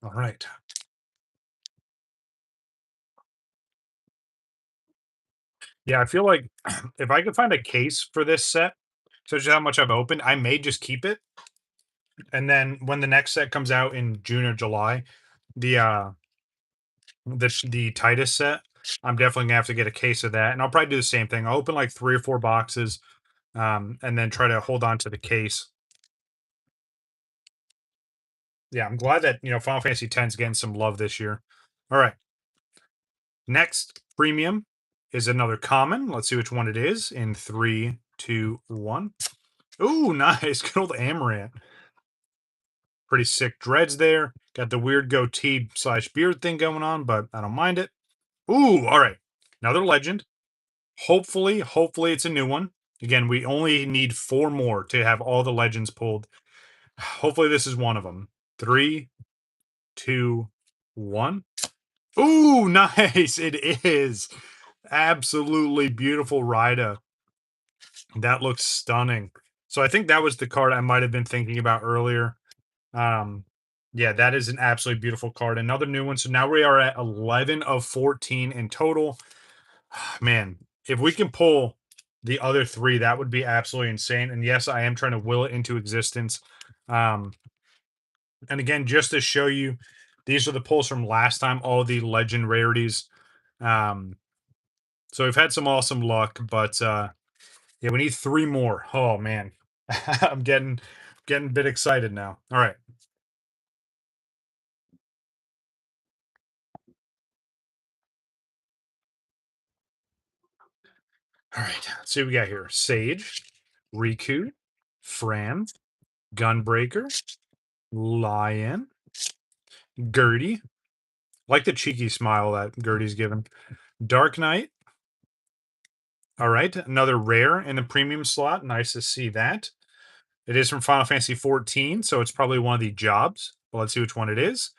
All right. Yeah, I feel like if I could find a case for this set, such as how much I've opened, I may just keep it. And then when the next set comes out in June or July, the the Titus set, I'm definitely gonna have to get a case of that. And I'll probably do the same thing. I'll open like 3 or 4 boxes, and then try to hold on to the case. Yeah, I'm glad that Final Fantasy X is getting some love this year. All right. Next premium is another common. Let's see which one it is in 3, 2, 1. Ooh, nice. Good old Amaranth. Pretty sick dreads there. Got the weird goatee slash beard thing going on, but I don't mind it. Ooh, all right. Another legend. Hopefully it's a new one. Again, we only need 4 more to have all the legends pulled. Hopefully this is one of them. 3, 2, 1. Ooh, nice. It is. Absolutely beautiful Rida. That looks stunning. So I think that was the card I might have been thinking about earlier. Um, yeah, that is an absolutely beautiful card. Another new one. So now we are at 11 of 14 in total. Man, if we can pull the other 3, that would be absolutely insane. And yes, I am trying to will it into existence. Um, and again, just to show you, these are the pulls from last time, all the legend rarities. Um, so we've had some awesome luck, but yeah, we need 3 more. Oh man. I'm getting a bit excited now. All right. All right. Let's see what we got here. Sage, Riku, Fran, Gunbreaker, Lion, Gertie. Like the cheeky smile that Gertie's given. Dark Knight. All right. Another rare in the premium slot. Nice to see that. It is from Final Fantasy 14, so it's probably one of the jobs. But let's see which one it is.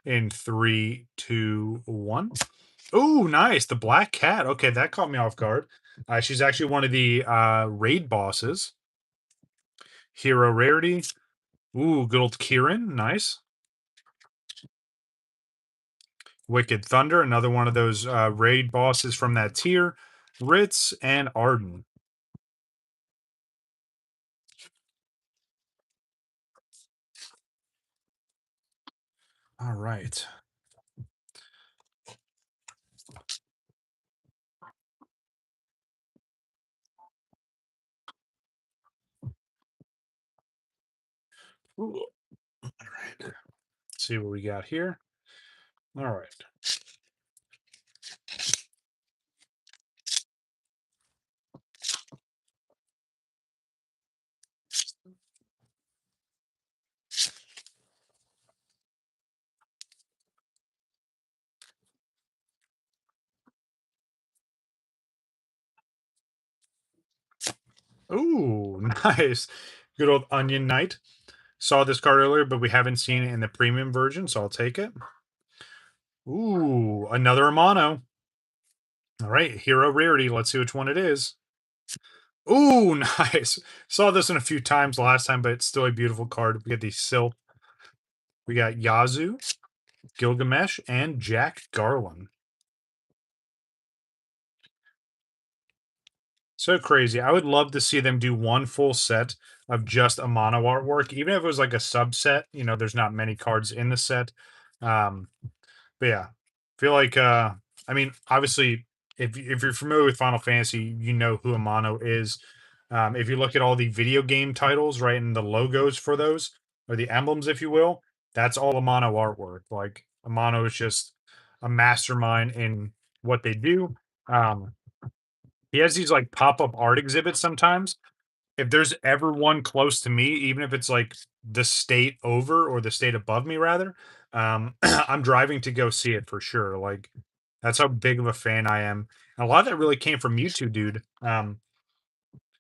In 3, 2, 1. Oh, nice. The Black Cat. Okay, that caught me off guard. She's actually one of the raid bosses. Hero rarity. Ooh, good old Kieran. Nice. Wicked Thunder, another one of those raid bosses from that tier. Ritz and Arden. All right. Ooh. All right. Let's see what we got here. All right. Ooh, nice. Good old Onion Knight. Saw this card earlier, but we haven't seen it in the premium version, so I'll take it. Ooh, another Amano. All right, Hero Rarity. Let's see which one it is. Ooh, nice. Saw this one a few times last time, but it's still a beautiful card. We got the Silk. We got Yazoo, Gilgamesh, and Jack Garland. So crazy. I would love to see them do one full set of just a mono artwork, even if it was like a subset. There's not many cards in the set. Um, but yeah, feel like I mean, obviously, if you're familiar with Final Fantasy, you know who Amano is. If you look at all the video game titles, right, and the logos for those, or the emblems, if you will, that's all Amano artwork. Like Amano is just a mastermind in what they do. Um, he has these like pop-up art exhibits sometimes. If there's ever one close to me, even if it's like the state over or the state above me rather, I'm driving to go see it for sure. Like that's how big of a fan I am. And a lot of that really came from YouTube, dude.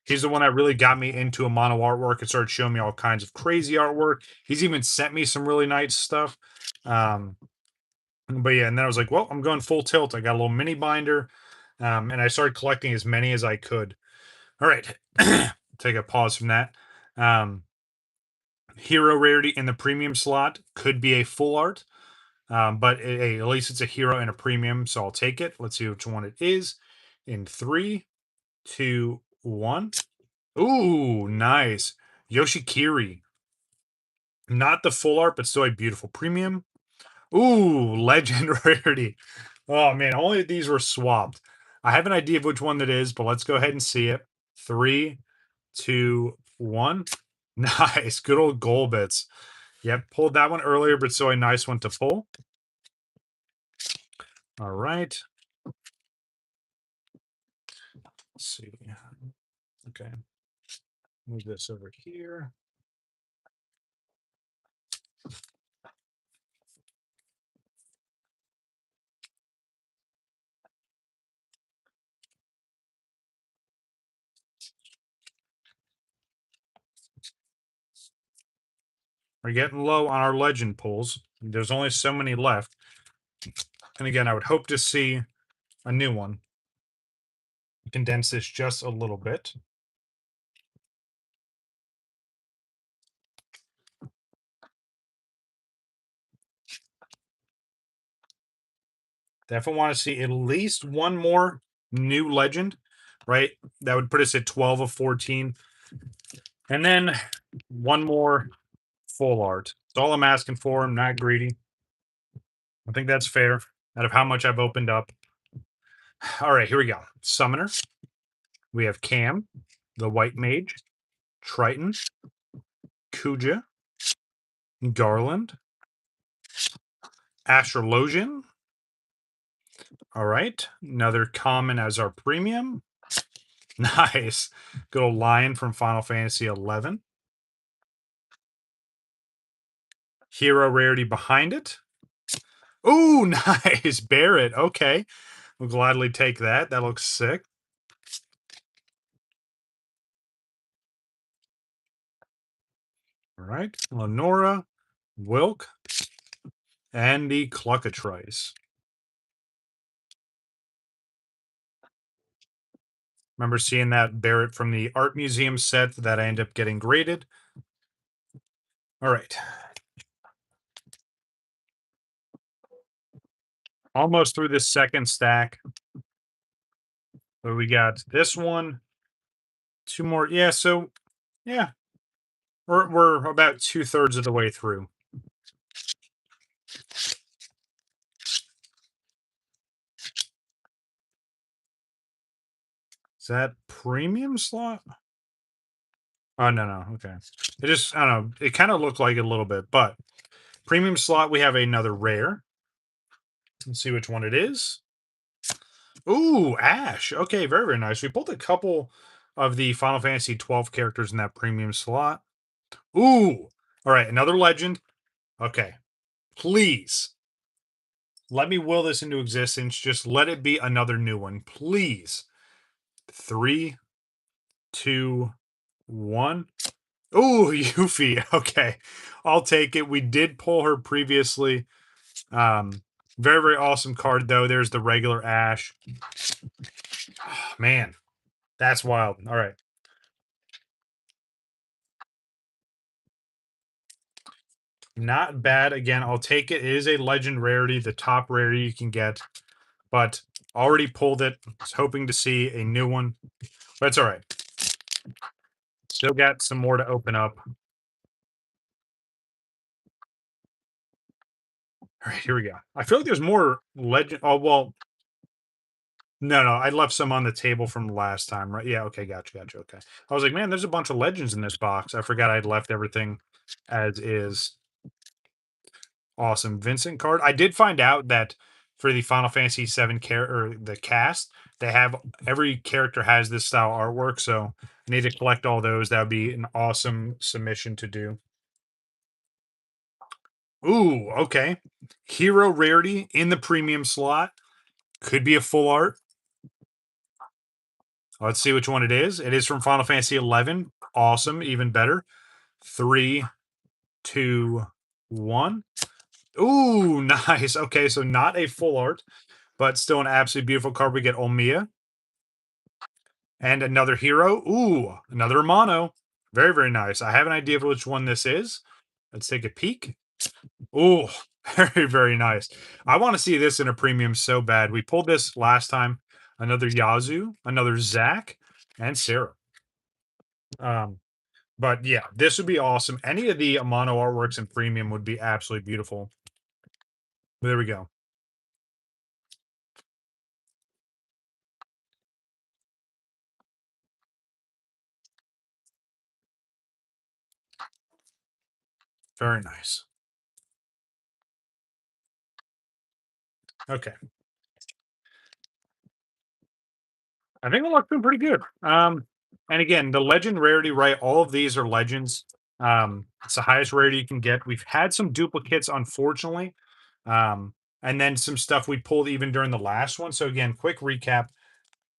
He's the one that really got me into a mono artwork and started showing me all kinds of crazy artwork. He's even sent me some really nice stuff. Um, but yeah, and then I was like, well, I'm going full tilt. I got a little mini binder, and I started collecting as many as I could. All right. Take a pause from that. Um, hero rarity in the premium slot could be a full art, but at least it's a hero and a premium, so I'll take it. Let's see which one it is. In three, two, one. Ooh, nice. Yoshikiri. Not the full art, but still a beautiful premium. Ooh, legend rarity. Oh man, only if these were swapped. I have an idea of which one that is, but let's go ahead and see it. Three, two, one. Nice. Good old goal bits. Yep, pulled that one earlier, but still a nice one to pull. All right. Let's see. Okay. Move this over here. We're getting low on our legend pulls. There's only so many left. And again, I would hope to see a new one. Condense this just a little bit. Definitely want to see at least one more new legend, right? That would put us at 12 of 14. And then one more full art. That's all I'm asking for. I'm not greedy. I think that's fair out of how much I've opened up. All right, here we go. Summoner. We have Cam, the White Mage, Triton, Kuja, Garland, Astrologian. All right, another common as our premium. Nice. Good old Lion from Final Fantasy 11. Hero rarity behind it. Ooh, nice. Barrett. Okay. We'll gladly take that. That looks sick. All right. Lenora, Wilk, and the Cluckatrice. Remember seeing that Barrett from the art museum set that I ended up getting graded. All right. Almost through this second stack. So we got this one, two more. Yeah, so yeah, we're about 2/3 of the way through. Is that premium slot? Oh no. Okay. It just I don't know. It kind of looked like it a little bit, but premium slot, we have another rare. Let's see which one it is. Ooh, Ash. Okay, very, very nice. We pulled a couple of the Final Fantasy 12 characters in that premium slot. Ooh. All right, another legend. Okay. Please let me will this into existence. Just let it be another new one. Please. Three, two, one. Ooh, Yuffie. Okay. I'll take it. We did pull her previously. Very, very awesome card, though. There's the regular Ash. Oh, man, that's wild. All right. Not bad. Again, I'll take it. It is a legend rarity, the top rarity you can get, but already pulled it. Was hoping to see a new one, but it's all right. Still got some more to open up. All right, here we go. I feel like there's more legend. Oh, well, no. I left some on the table from last time, right? Yeah, okay, gotcha. Okay. I was like, man, there's a bunch of legends in this box. I forgot I'd left everything as is. Awesome. Vincent card. I did find out that for the Final Fantasy 7 or the cast, they have every character has this style artwork, so I need to collect all those. That would be an awesome submission to do. Ooh, okay. Hero rarity in the premium slot. Could be a full art. Let's see which one it is. It is from Final Fantasy 11. Awesome, even better. 3, 2, 1. Ooh, nice. Okay, so not a full art, but still an absolutely beautiful card. We get Olmia and another hero. Ooh, another mono. Very, very nice. I have an idea of which one this is. Let's take a peek. Ooh, very, very nice. I want to see this in a premium so bad. We pulled this last time. Another Yazoo, another Zach, and Sarah. But yeah, this would be awesome. Any of the mono artworks in premium would be absolutely beautiful. There we go. Very nice. Okay. I think the luck's been pretty good. And again, the legend rarity, right? All of these are legends. It's the highest rarity you can get. We've had some duplicates, unfortunately. And then some stuff we pulled even during the last one. So again, quick recap.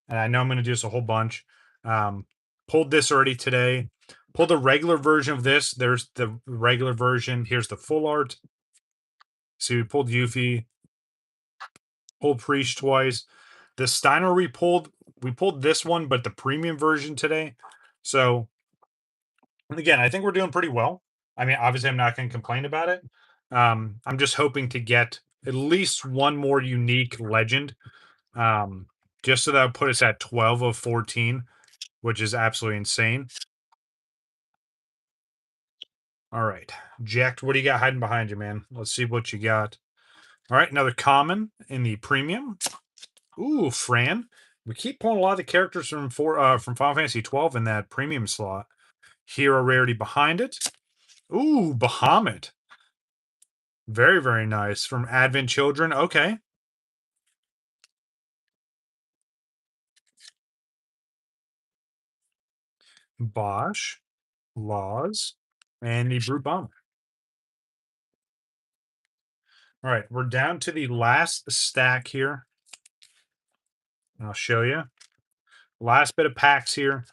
And I know I'm going to do this a whole bunch. Pulled this already today. Pulled the regular version of this. There's the regular version. Here's the full art. So we pulled Yuffie, pulled Priest twice. The Steiner we pulled this one, but the premium version today. So again, I think we're doing pretty well. I mean, obviously, I'm not going to complain about it. I'm just hoping to get at least one more unique legend, just so that would put us at 12 of 14, which is absolutely insane. All right, Jack, what do you got hiding behind you, man? Let's see what you got. All right, another common in the premium. Ooh, Fran. We keep pulling a lot of the characters from Final Fantasy 12 in that premium slot. Hero rarity behind it. Ooh, Bahamut. Very, very nice. From Advent Children. Okay. Bosch, Laws, and the Brute Bomber. All right, we're down to the last stack here. I'll show you. Last bit of packs here.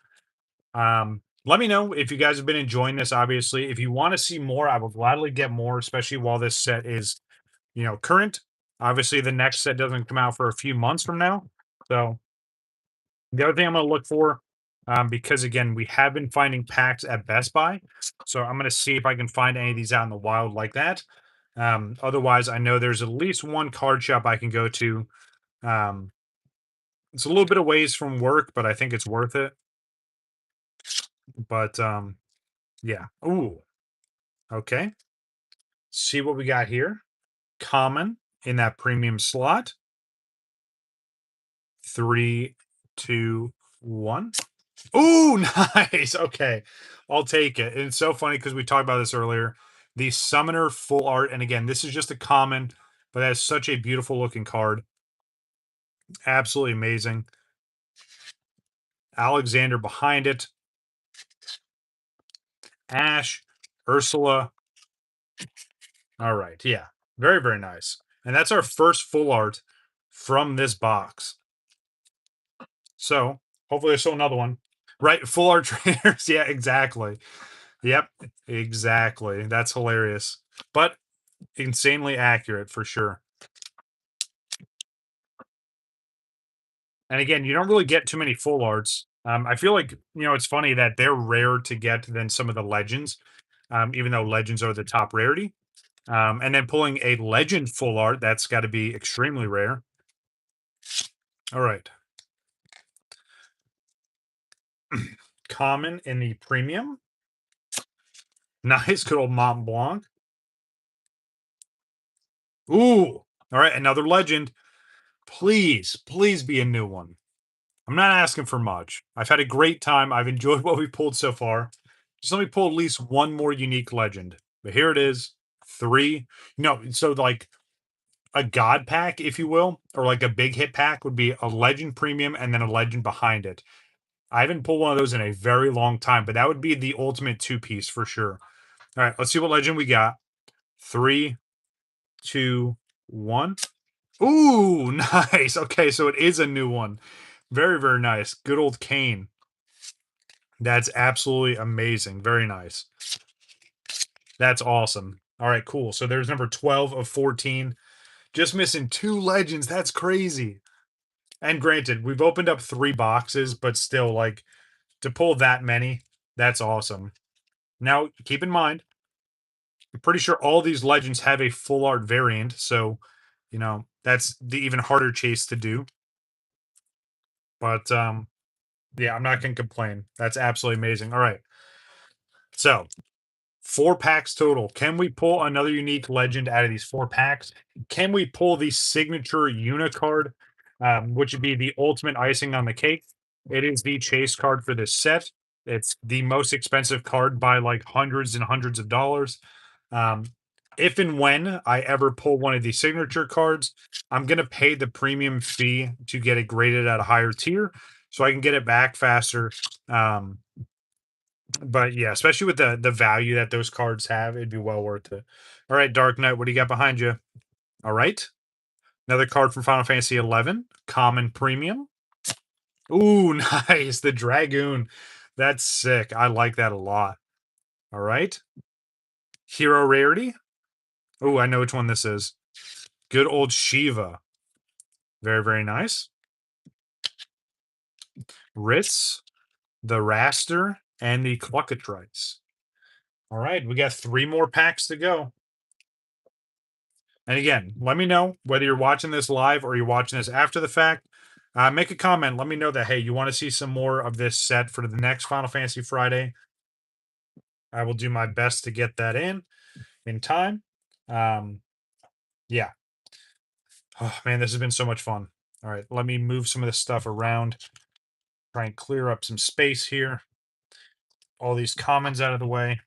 Let me know if you guys have been enjoying this. Obviously, if you want to see more, I will gladly get more, especially while this set is, current. Obviously, the next set doesn't come out for a few months from now. So the other thing I'm going to look for, because again, we have been finding packs at Best Buy. So I'm going to see if I can find any of these out in the wild like that. Otherwise, I know there's at least one card shop I can go to. Um, it's a little bit of ways from work, but I think it's worth it. But yeah. Ooh, okay. See what we got here. Common in that premium slot. 3, 2, 1. Ooh, nice. Okay. I'll take it. And it's so funny because we talked about this earlier. The Summoner full art, and again, this is just a common, but that's such a beautiful looking card. Absolutely amazing. Alexander behind it. Ash, Ursula. All right. Yeah. Very, very nice. And that's our first full art from this box. So hopefully there's still another one. Right. Full art trainers. Yeah, exactly. Yep. Exactly. That's hilarious. But insanely accurate for sure. And again, you don't really get too many full arts. I feel like, it's funny that they're rare to get than some of the legends, even though legends are the top rarity. And then pulling a legend full art, that's got to be extremely rare. All right. Common in the premium. Nice. Good old Mont Blanc. Ooh. All right. Another legend. Please, please be a new one. I'm not asking for much. I've had a great time. I've enjoyed what we pulled so far. Just let me pull at least one more unique legend. But here it is. 3. No, so like a god pack, if you will, or like a big hit pack would be a legend premium and then a legend behind it. I haven't pulled one of those in a very long time, but that would be the ultimate two piece for sure. All right, let's see what legend we got. 3, 2, 1. Ooh, nice. Okay, so it is a new one. Very, very nice. Good old Kane. That's absolutely amazing. Very nice. That's awesome. All right, cool. So there's number 12 of 14. Just missing 2 legends. That's crazy. And granted, we've opened up 3 boxes, but still, like, to pull that many, that's awesome. Now, keep in mind, I'm pretty sure all these legends have a full art variant, so that's the even harder chase to do. But yeah, I'm not gonna complain. That's absolutely amazing. All right. So 4 packs total. Can we pull another unique legend out of these 4 packs? Can we pull the signature unicard, which would be the ultimate icing on the cake? It is the chase card for this set. It's the most expensive card by like hundreds and hundreds of dollars. Um, if and when I ever pull one of these signature cards, I'm going to pay the premium fee to get it graded at a higher tier so I can get it back faster. Um, but yeah, especially with the value that those cards have, it'd be well worth it. All right, Dark Knight, what do you got behind you? All right. Another card from Final Fantasy 11, Common Premium. Ooh, nice. The Dragoon. That's sick. I like that a lot. All right. Hero Rarity. Oh, I know which one this is. Good old Shiva. Very, very nice. Ritz, the Raster, and the Cluckatrice. All right, we got 3 more packs to go. And again, let me know whether you're watching this live or you're watching this after the fact. Make a comment. Let me know that, hey, you want to see some more of this set for the next Final Fantasy Friday. I will do my best to get that in time. Yeah. Oh, man, this has been so much fun. All right, let me move some of this stuff around. Try and clear up some space here. All these commons out of the way.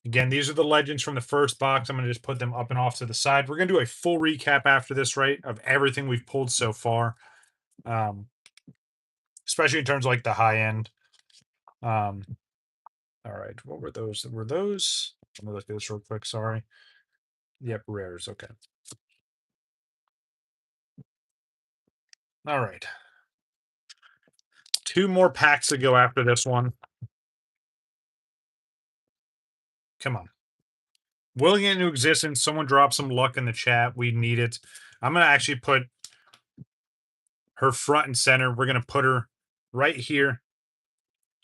Again, these are the legends from the first box. I'm going to just put them up and off to the side. We're going to do a full recap after this, right, of everything we've pulled so far, especially in terms of like the high end. All right, what were those? Were those? Let me look at this real quick. Sorry. Yep, rares. Okay. All right. 2 more packs to go after this one. Come on. Willing it into existence. Someone drop some luck in the chat. We need it. I'm going to actually put her front and center. We're going to put her right here.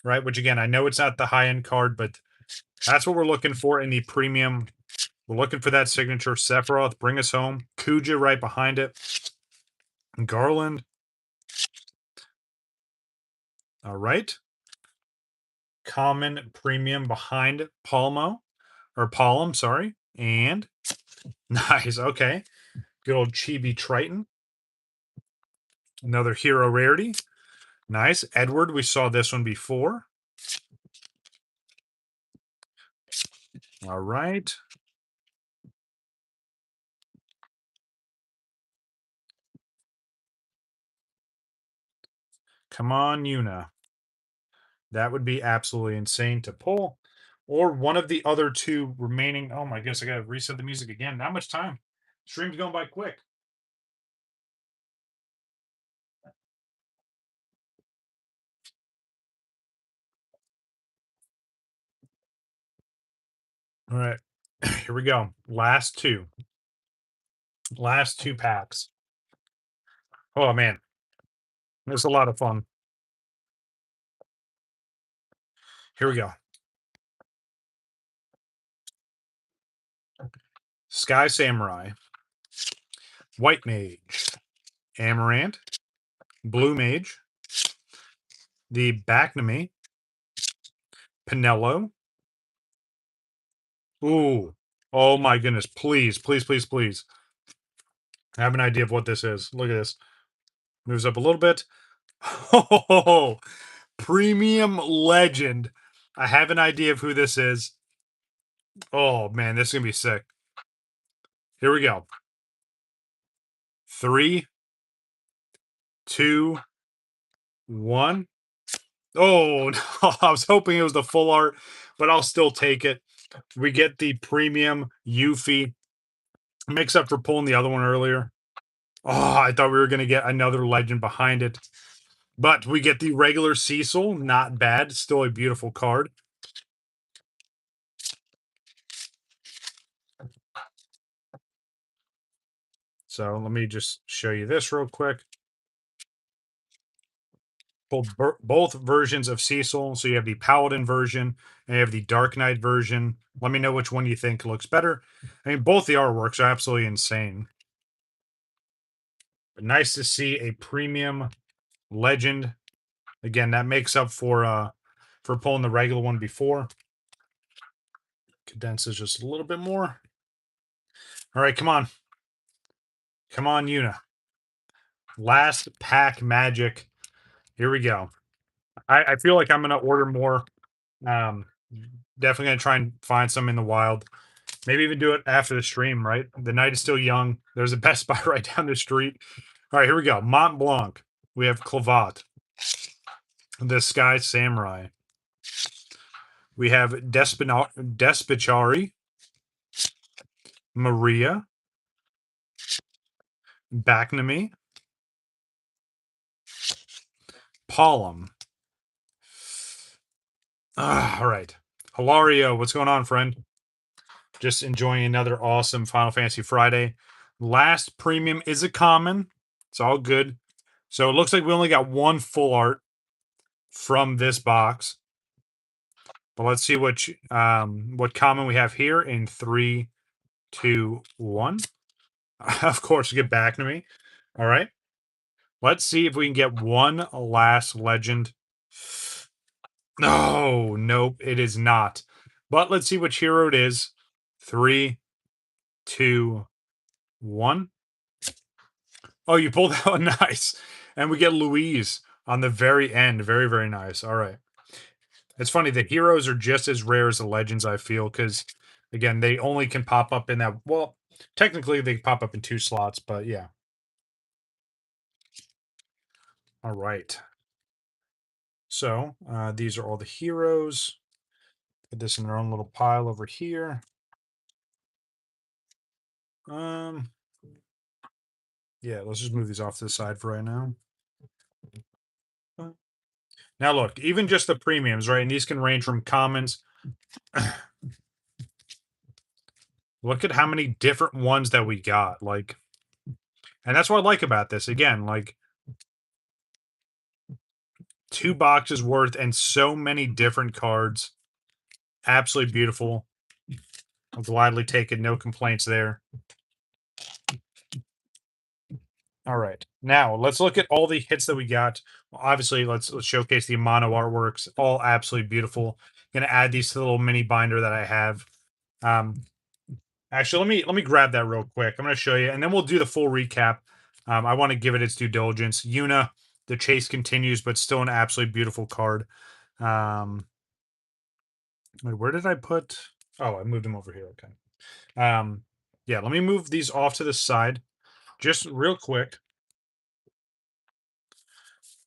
Right. Which again, I know it's not the high end card, but that's what we're looking for in the premium We're looking for that signature. Sephiroth, bring us home. Kuja right behind it. Garland. All right. Common premium behind Palmo. Or Palm, sorry. And nice. Okay. Good old Chibi Triton. Another hero rarity. Nice. Edward, we saw this one before. All right. Come on, Yuna. That would be absolutely insane to pull. Or one of the other two remaining. Oh my goodness, I gotta reset the music again. Not much time. Stream's going by quick. All right. Here we go. Last two. Last two packs. Oh man. It was a lot of fun. Here we go. Sky Samurai, White Mage, Amaranth, Blue Mage, the Bacname, Pinello. Ooh. Oh my goodness. Please, please, please, please. I have an idea of what this is. Look at this. Moves up a little bit. Oh, premium legend. I have an idea of who this is. Oh man, this is gonna be sick. Here we go. 3, 2, 1. Oh no, I was hoping it was the full art, but I'll still take it. We get the premium Yuffie. Makes up for pulling the other one earlier. Oh, I thought we were gonna get another legend behind it. But we get the regular Cecil, not bad. Still a beautiful card. So let me just show you this real quick. Pulled both versions of Cecil. So you have the Paladin version and you have the Dark Knight version. Let me know which one you think looks better. I mean, both the artworks are absolutely insane. But nice to see a premium legend. Again, that makes up for pulling the regular one before. Condenses just a little bit more. All right, come on. Come on, Yuna. Last pack magic. Here we go. I feel like I'm gonna order more. Um, Definitely gonna try and find some in the wild. Maybe even do it after the stream, right? The night is still young. There's a Best Buy right down the street. All right, here we go. Mont Blanc. We have Clavat. The Sky Samurai. We have Despichari. Maria. Bacname. Palm. All right. Hilario, what's going on, friend? Just enjoying another awesome Final Fantasy Friday. Last premium is a common. It's all good. So it looks like we only got one full art from this box. But let's see what common we have here in 3, 2, 1. Of course, get back to me. All right. Let's see if we can get one last legend. No, nope, it is not. But let's see which hero it is. 3, 2, 1. Oh, you pulled that one. Nice. And we get Louise on the very end. Very, very nice. All right. It's funny. The heroes are just as rare as the legends, I feel, because, again, they only can pop up in that. Well, technically, they pop up in 2 slots, but yeah. All right. So these are all the heroes. Put this in their own little pile over here. Yeah, let's just move these off to the side for right now. Now look, even just the premiums, right? And these can range from commons. Look at how many different ones that we got. Like, and that's what I like about this. Again, like 2 boxes worth and so many different cards. Absolutely beautiful. I'll gladly take it. No complaints there. All right. Now let's look at all the hits that we got. Well, obviously, let's showcase the mono artworks. All absolutely beautiful. Gonna add these to the little mini binder that I have. Um, Actually, let me grab that real quick. I'm gonna show you, and then we'll do the full recap. I want to give it its due diligence. Yuna, the chase continues, but still an absolutely beautiful card. Um, wait, where did I put? Oh, I moved them over here. Okay. Yeah, let me move these off to the side just real quick.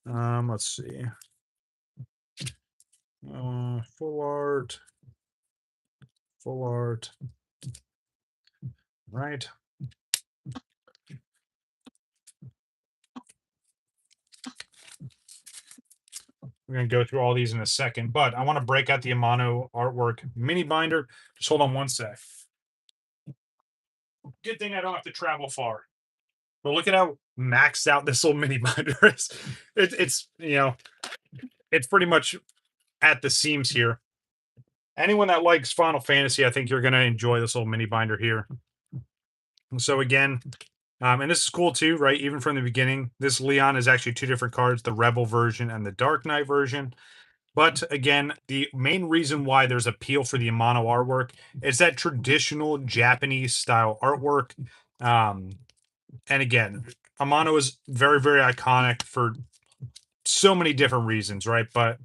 Let's see. Full art, full art. Right. We're gonna go through all these in a second, but I want to break out the Amano artwork mini binder. Just hold on one sec. Good thing I don't have to travel far. But look at how maxed out this little mini binder is. It's it's pretty much at the seams here. Anyone that likes Final Fantasy, I think you're gonna enjoy this little mini binder here. So again, and this is cool too, right? Even from the beginning, this Leon is actually two different cards: the Rebel version and the Dark Knight version. But again, the main reason why there's appeal for the Amano artwork is that traditional Japanese style artwork. And again, Amano is very, very iconic for so many different reasons, right? But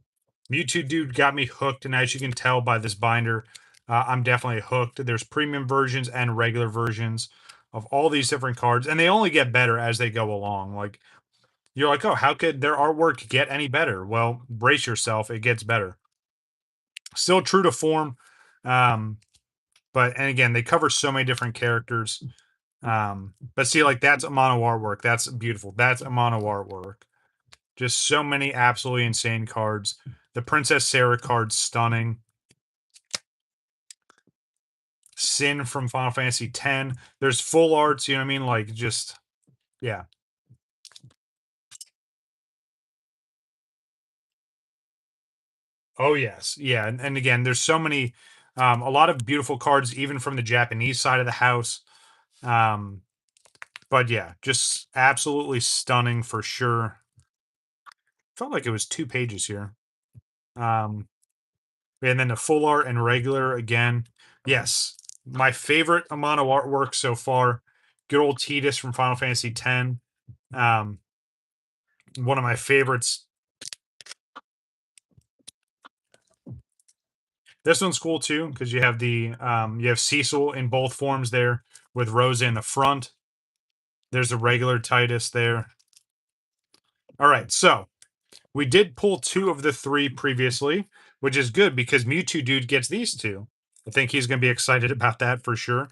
Mewtwo Dude got me hooked, and as you can tell by this binder, I'm definitely hooked. There's premium versions and regular versions of all these different cards, and they only get better as they go along. Like you're like, oh, how could their artwork get any better? Well, brace yourself, it gets better. Still true to form, um, but and again, they cover so many different characters. But see, like that's a mono artwork. That's beautiful. That's a mono artwork. Just so many absolutely insane cards. The Princess Sarah card, stunning. Sin from Final Fantasy X. There's full arts, you know what I mean? Like just yeah. Oh yes. Yeah. And again, there's so many a lot of beautiful cards, even from the Japanese side of the house. Um, but yeah, just absolutely stunning for sure. Felt like it was 2 pages here. Um, and then the full art and regular again. Yes, my favorite Amano artwork so far. Good old Tidus from Final Fantasy X. Um, one of my favorites. This one's cool too because you have the you have Cecil in both forms there with Rosa in the front. There's a regular Titus there. All right, so we did pull two of the three previously, which is good because Mewtwo Dude gets these two. I think he's going to be excited about that for sure.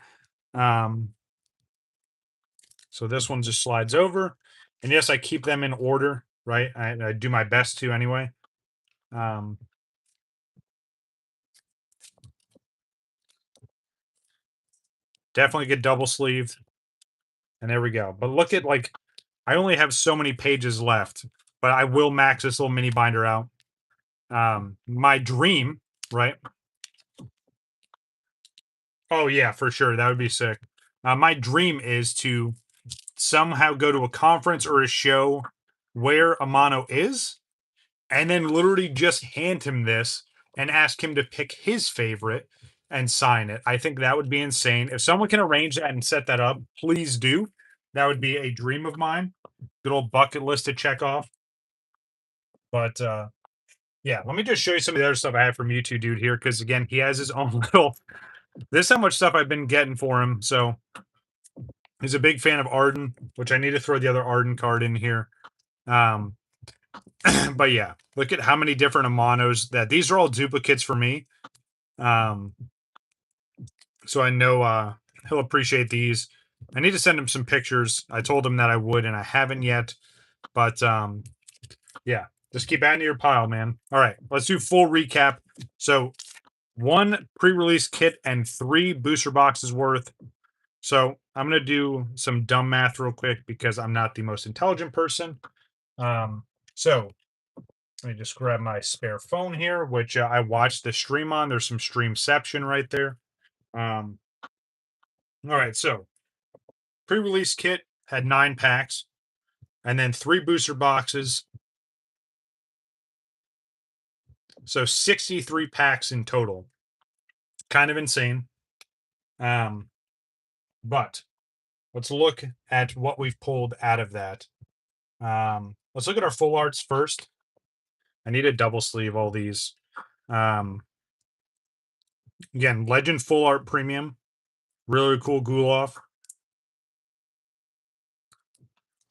Um, so this one just slides over. And yes, I keep them in order, right? I do my best to anyway. Um, definitely get double sleeved. And there we go. But look at like, I only have so many pages left, but I will max this little mini binder out. My dream, right? Oh yeah, for sure. That would be sick. My dream is to somehow go to a conference or a show where Amano is, and then literally just hand him this and ask him to pick his favorite and sign it. I think that would be insane. If someone can arrange that and set that up, please do. That would be a dream of mine. Good old bucket list to check off. But yeah, let me just show you some of the other stuff I have from YouTube Dude here, because again, he has his own little. This is how much stuff I've been getting for him. So he's a big fan of Arden, which I need to throw the other Arden card in here. Um, but yeah, look at how many different Amanos that these are all duplicates for me. Um, so I know he'll appreciate these. I need to send him some pictures. I told him that I would, and I haven't yet. But yeah, just keep adding to your pile, man. All right, let's do full recap. So 1 pre-release kit and 3 booster boxes worth. So I'm gonna do some dumb math real quick because I'm not the most intelligent person. So let me just grab my spare phone here, which I watched the stream on. There's some streamception right there. All right, so pre-release kit had 9 packs, and then 3 booster boxes, so 63 packs in total. Kind of insane. Um, but let's look at what we've pulled out of that. Let's look at our full arts first. I need to double sleeve all these. Um, Again, Legend Full Art Premium. Really cool Guloff.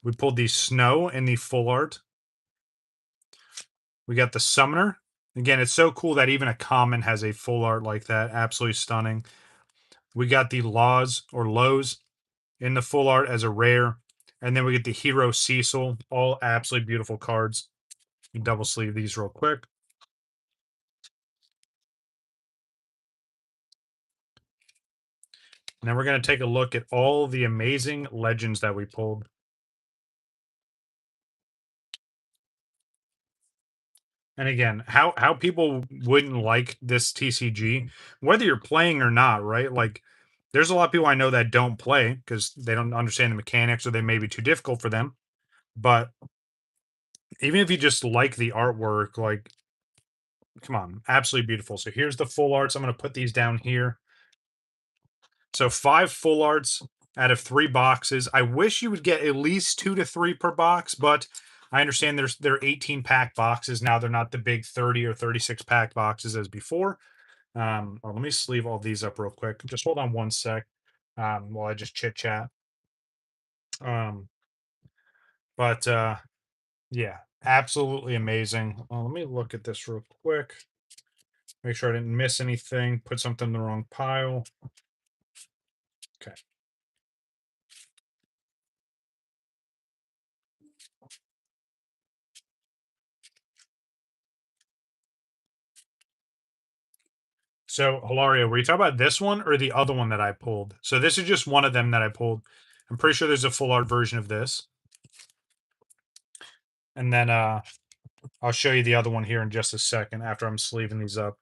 We pulled the Snow in the full art. We got the Summoner. Again, it's so cool that even a common has a full art like that. Absolutely stunning. We got the Laws or Lows in the full art as a rare. And then we get the Hero Cecil. All absolutely beautiful cards. Double sleeve these real quick. And then we're going to take a look at all the amazing legends that we pulled. And again, how people wouldn't like this TCG, whether you're playing or not, right? Like, there's a lot of people I know that don't play because they don't understand the mechanics or they may be too difficult for them. But even if you just like the artwork, like, come on, absolutely beautiful. So here's the full arts. I'm going to put these down here. So 5 full arts out of 3 boxes. I wish you would get at least 2 to 3 per box, but I understand they're 18-pack boxes now. They're not the big 30 or 36-pack boxes as before. Let me sleeve all these up real quick. Just hold on one sec while I just chit chat. Um, but yeah, absolutely amazing. Let me look at this real quick. Make sure I didn't miss anything. Put something in the wrong pile. Okay. So, Hilario, were you talking about this one or the other one that I pulled? So this is just one of them that I pulled. I'm pretty sure there's a full art version of this. And then I'll show you the other one here in just a second after I'm sleeving these up.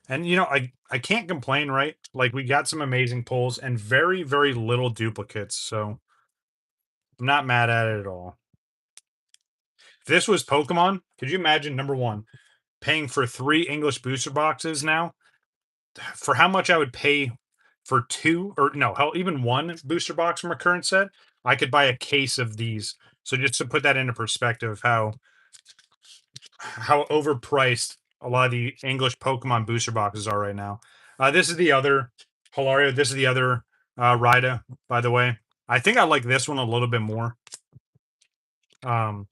And I can't complain, right? Like, we got some amazing pulls and very, very little duplicates. So I'm not mad at it at all. If this was Pokemon, could you imagine, number one, paying for 3 English booster boxes now? For how much I would pay for 2, or no, hell, even 1 booster box from a current set, I could buy a case of these. So just to put that into perspective, how overpriced a lot of the English Pokemon booster boxes are right now. This is the other Hilario. This is the other Rida, by the way. I think I like this one a little bit more. But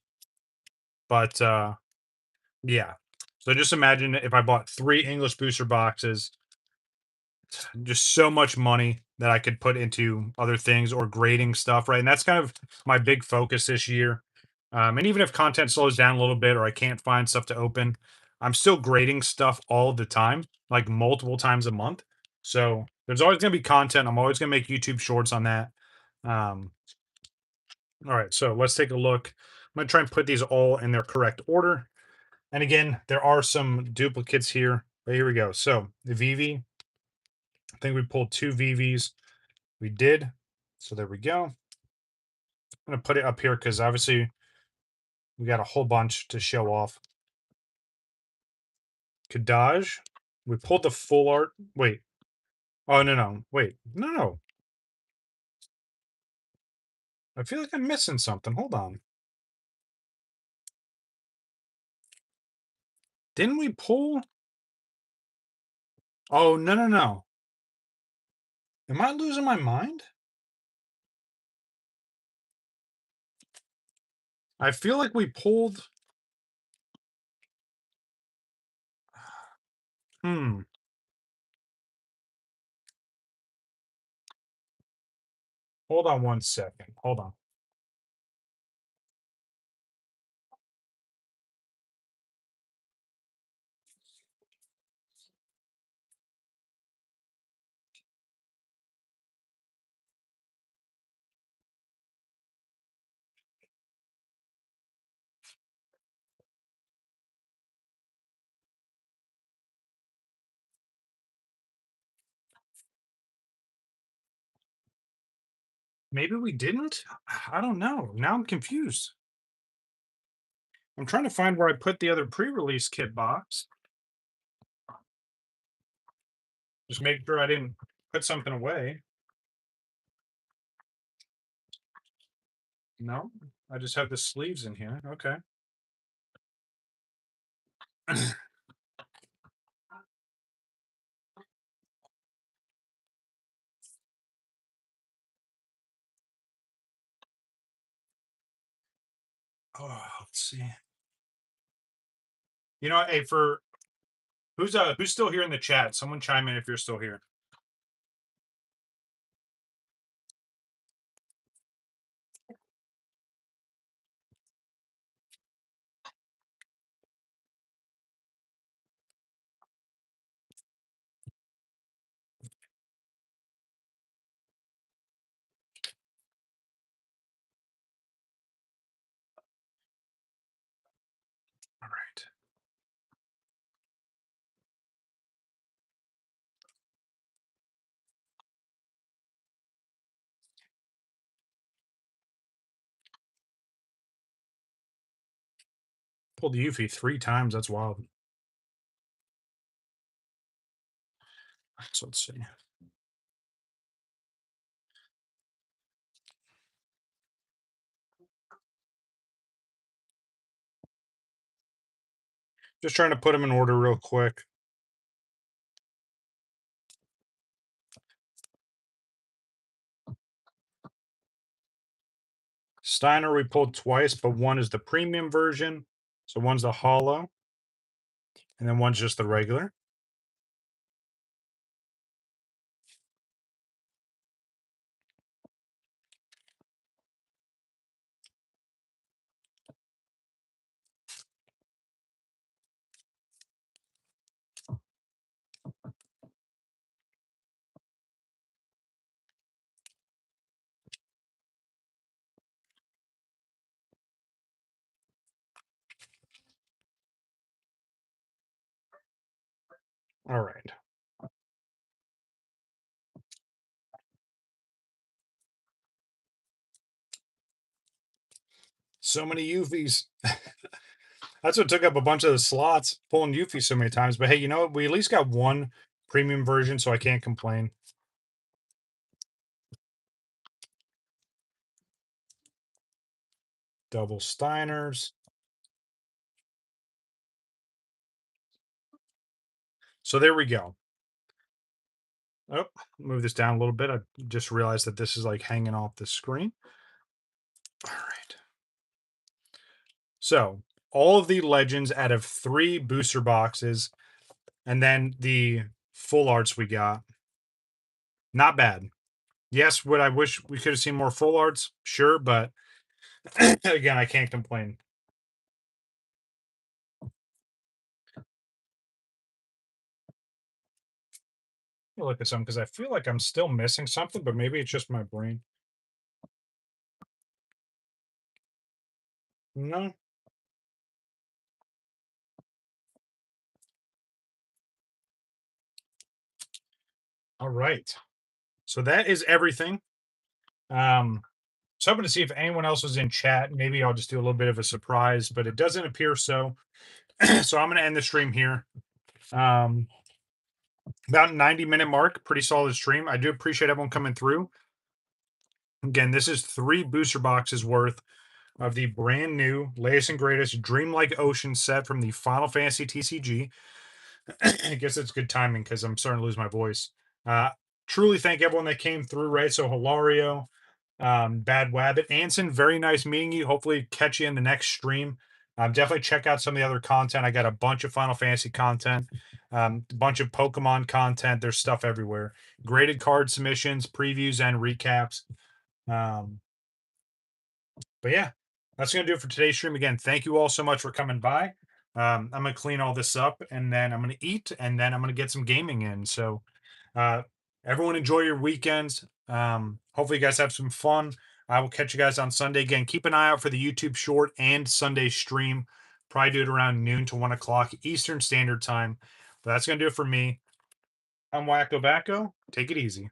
yeah. So just imagine if I bought 3 English booster boxes, just so much money that I could put into other things or grading stuff, right? And that's kind of my big focus this year. And even if content slows down a little bit or I can't find stuff to open, I'm still grading stuff all the time, like multiple times a month. So there's always going to be content. I'm always going to make YouTube shorts on that. Um, all right, so let's take a look. I'm going to try and put these all in their correct order. And again, there are some duplicates here. But here we go. So the Vivi, I think we pulled 2 VVs. We did. So there we go. I'm going to put it up here because obviously we got a whole bunch to show off. Kadaj. We pulled the full art. Wait. Oh, no, no. Wait. No, no. I feel like I'm missing something. Hold on. Didn't we pull? Oh, no, no, no. Am I losing my mind? I feel like we pulled. Hmm. Hold on one second. Hold on. Maybe we didn't? I don't know. Now I'm confused. I'm trying to find where I put the other pre-release kit box. Just make sure I didn't put something away. No, I just have the sleeves in here. Okay. Oh, let's see. You know, hey, for who's still here in the chat? Someone chime in if you're still here. All right. Pulled the Yuffie 3 times. That's wild. So let's see. Just trying to put them in order real quick. Steiner we pulled twice, but one is the premium version. So one's the hollow, and then one's just the regular. All right. So many Euphies. That's what took up a bunch of the slots, pulling Yuffie so many times. But hey, you know what? We at least got one premium version, so I can't complain. Double Steiners. So there we go. Oh, move this down a little bit. I just realized that this is like hanging off the screen. All right. So all of the legends out of 3 booster boxes, and then the full arts we got. Not bad. Yes, would I wish we could have seen more full arts? Sure, but again, I can't complain. Let me look at some because I feel like I'm still missing something, but maybe it's just my brain. No. All right. So that is everything. So I'm hoping to see if anyone else was in chat. Maybe I'll just do a little bit of a surprise, but it doesn't appear so. So I'm going to end the stream here. About 90-minute mark, pretty solid stream. I do appreciate everyone coming through. Again, this is 3 booster boxes worth of the brand new latest and greatest Dreamlike Ocean set from the Final Fantasy TCG. I guess it's good timing because I'm starting to lose my voice. Uh, truly thank everyone that came through, right? So Hilario, Bad Wabbit, Anson, very nice meeting you. Hopefully catch you in the next stream. Definitely check out some of the other content. I got a bunch of Final Fantasy content, a bunch of Pokemon content. There's stuff everywhere. Graded card submissions, previews, and recaps. But yeah, that's going to do it for today's stream. Again, thank you all so much for coming by. I'm going to clean all this up and then I'm going to eat and then I'm going to get some gaming in. So, uh, everyone enjoy your weekends. Hopefully, you guys have some fun. I will catch you guys on Sunday. Again, keep an eye out for the YouTube short and Sunday stream. Probably do it around noon to 1 o'clock Eastern Standard Time. But that's going to do it for me. I'm WakoBako. Take it easy.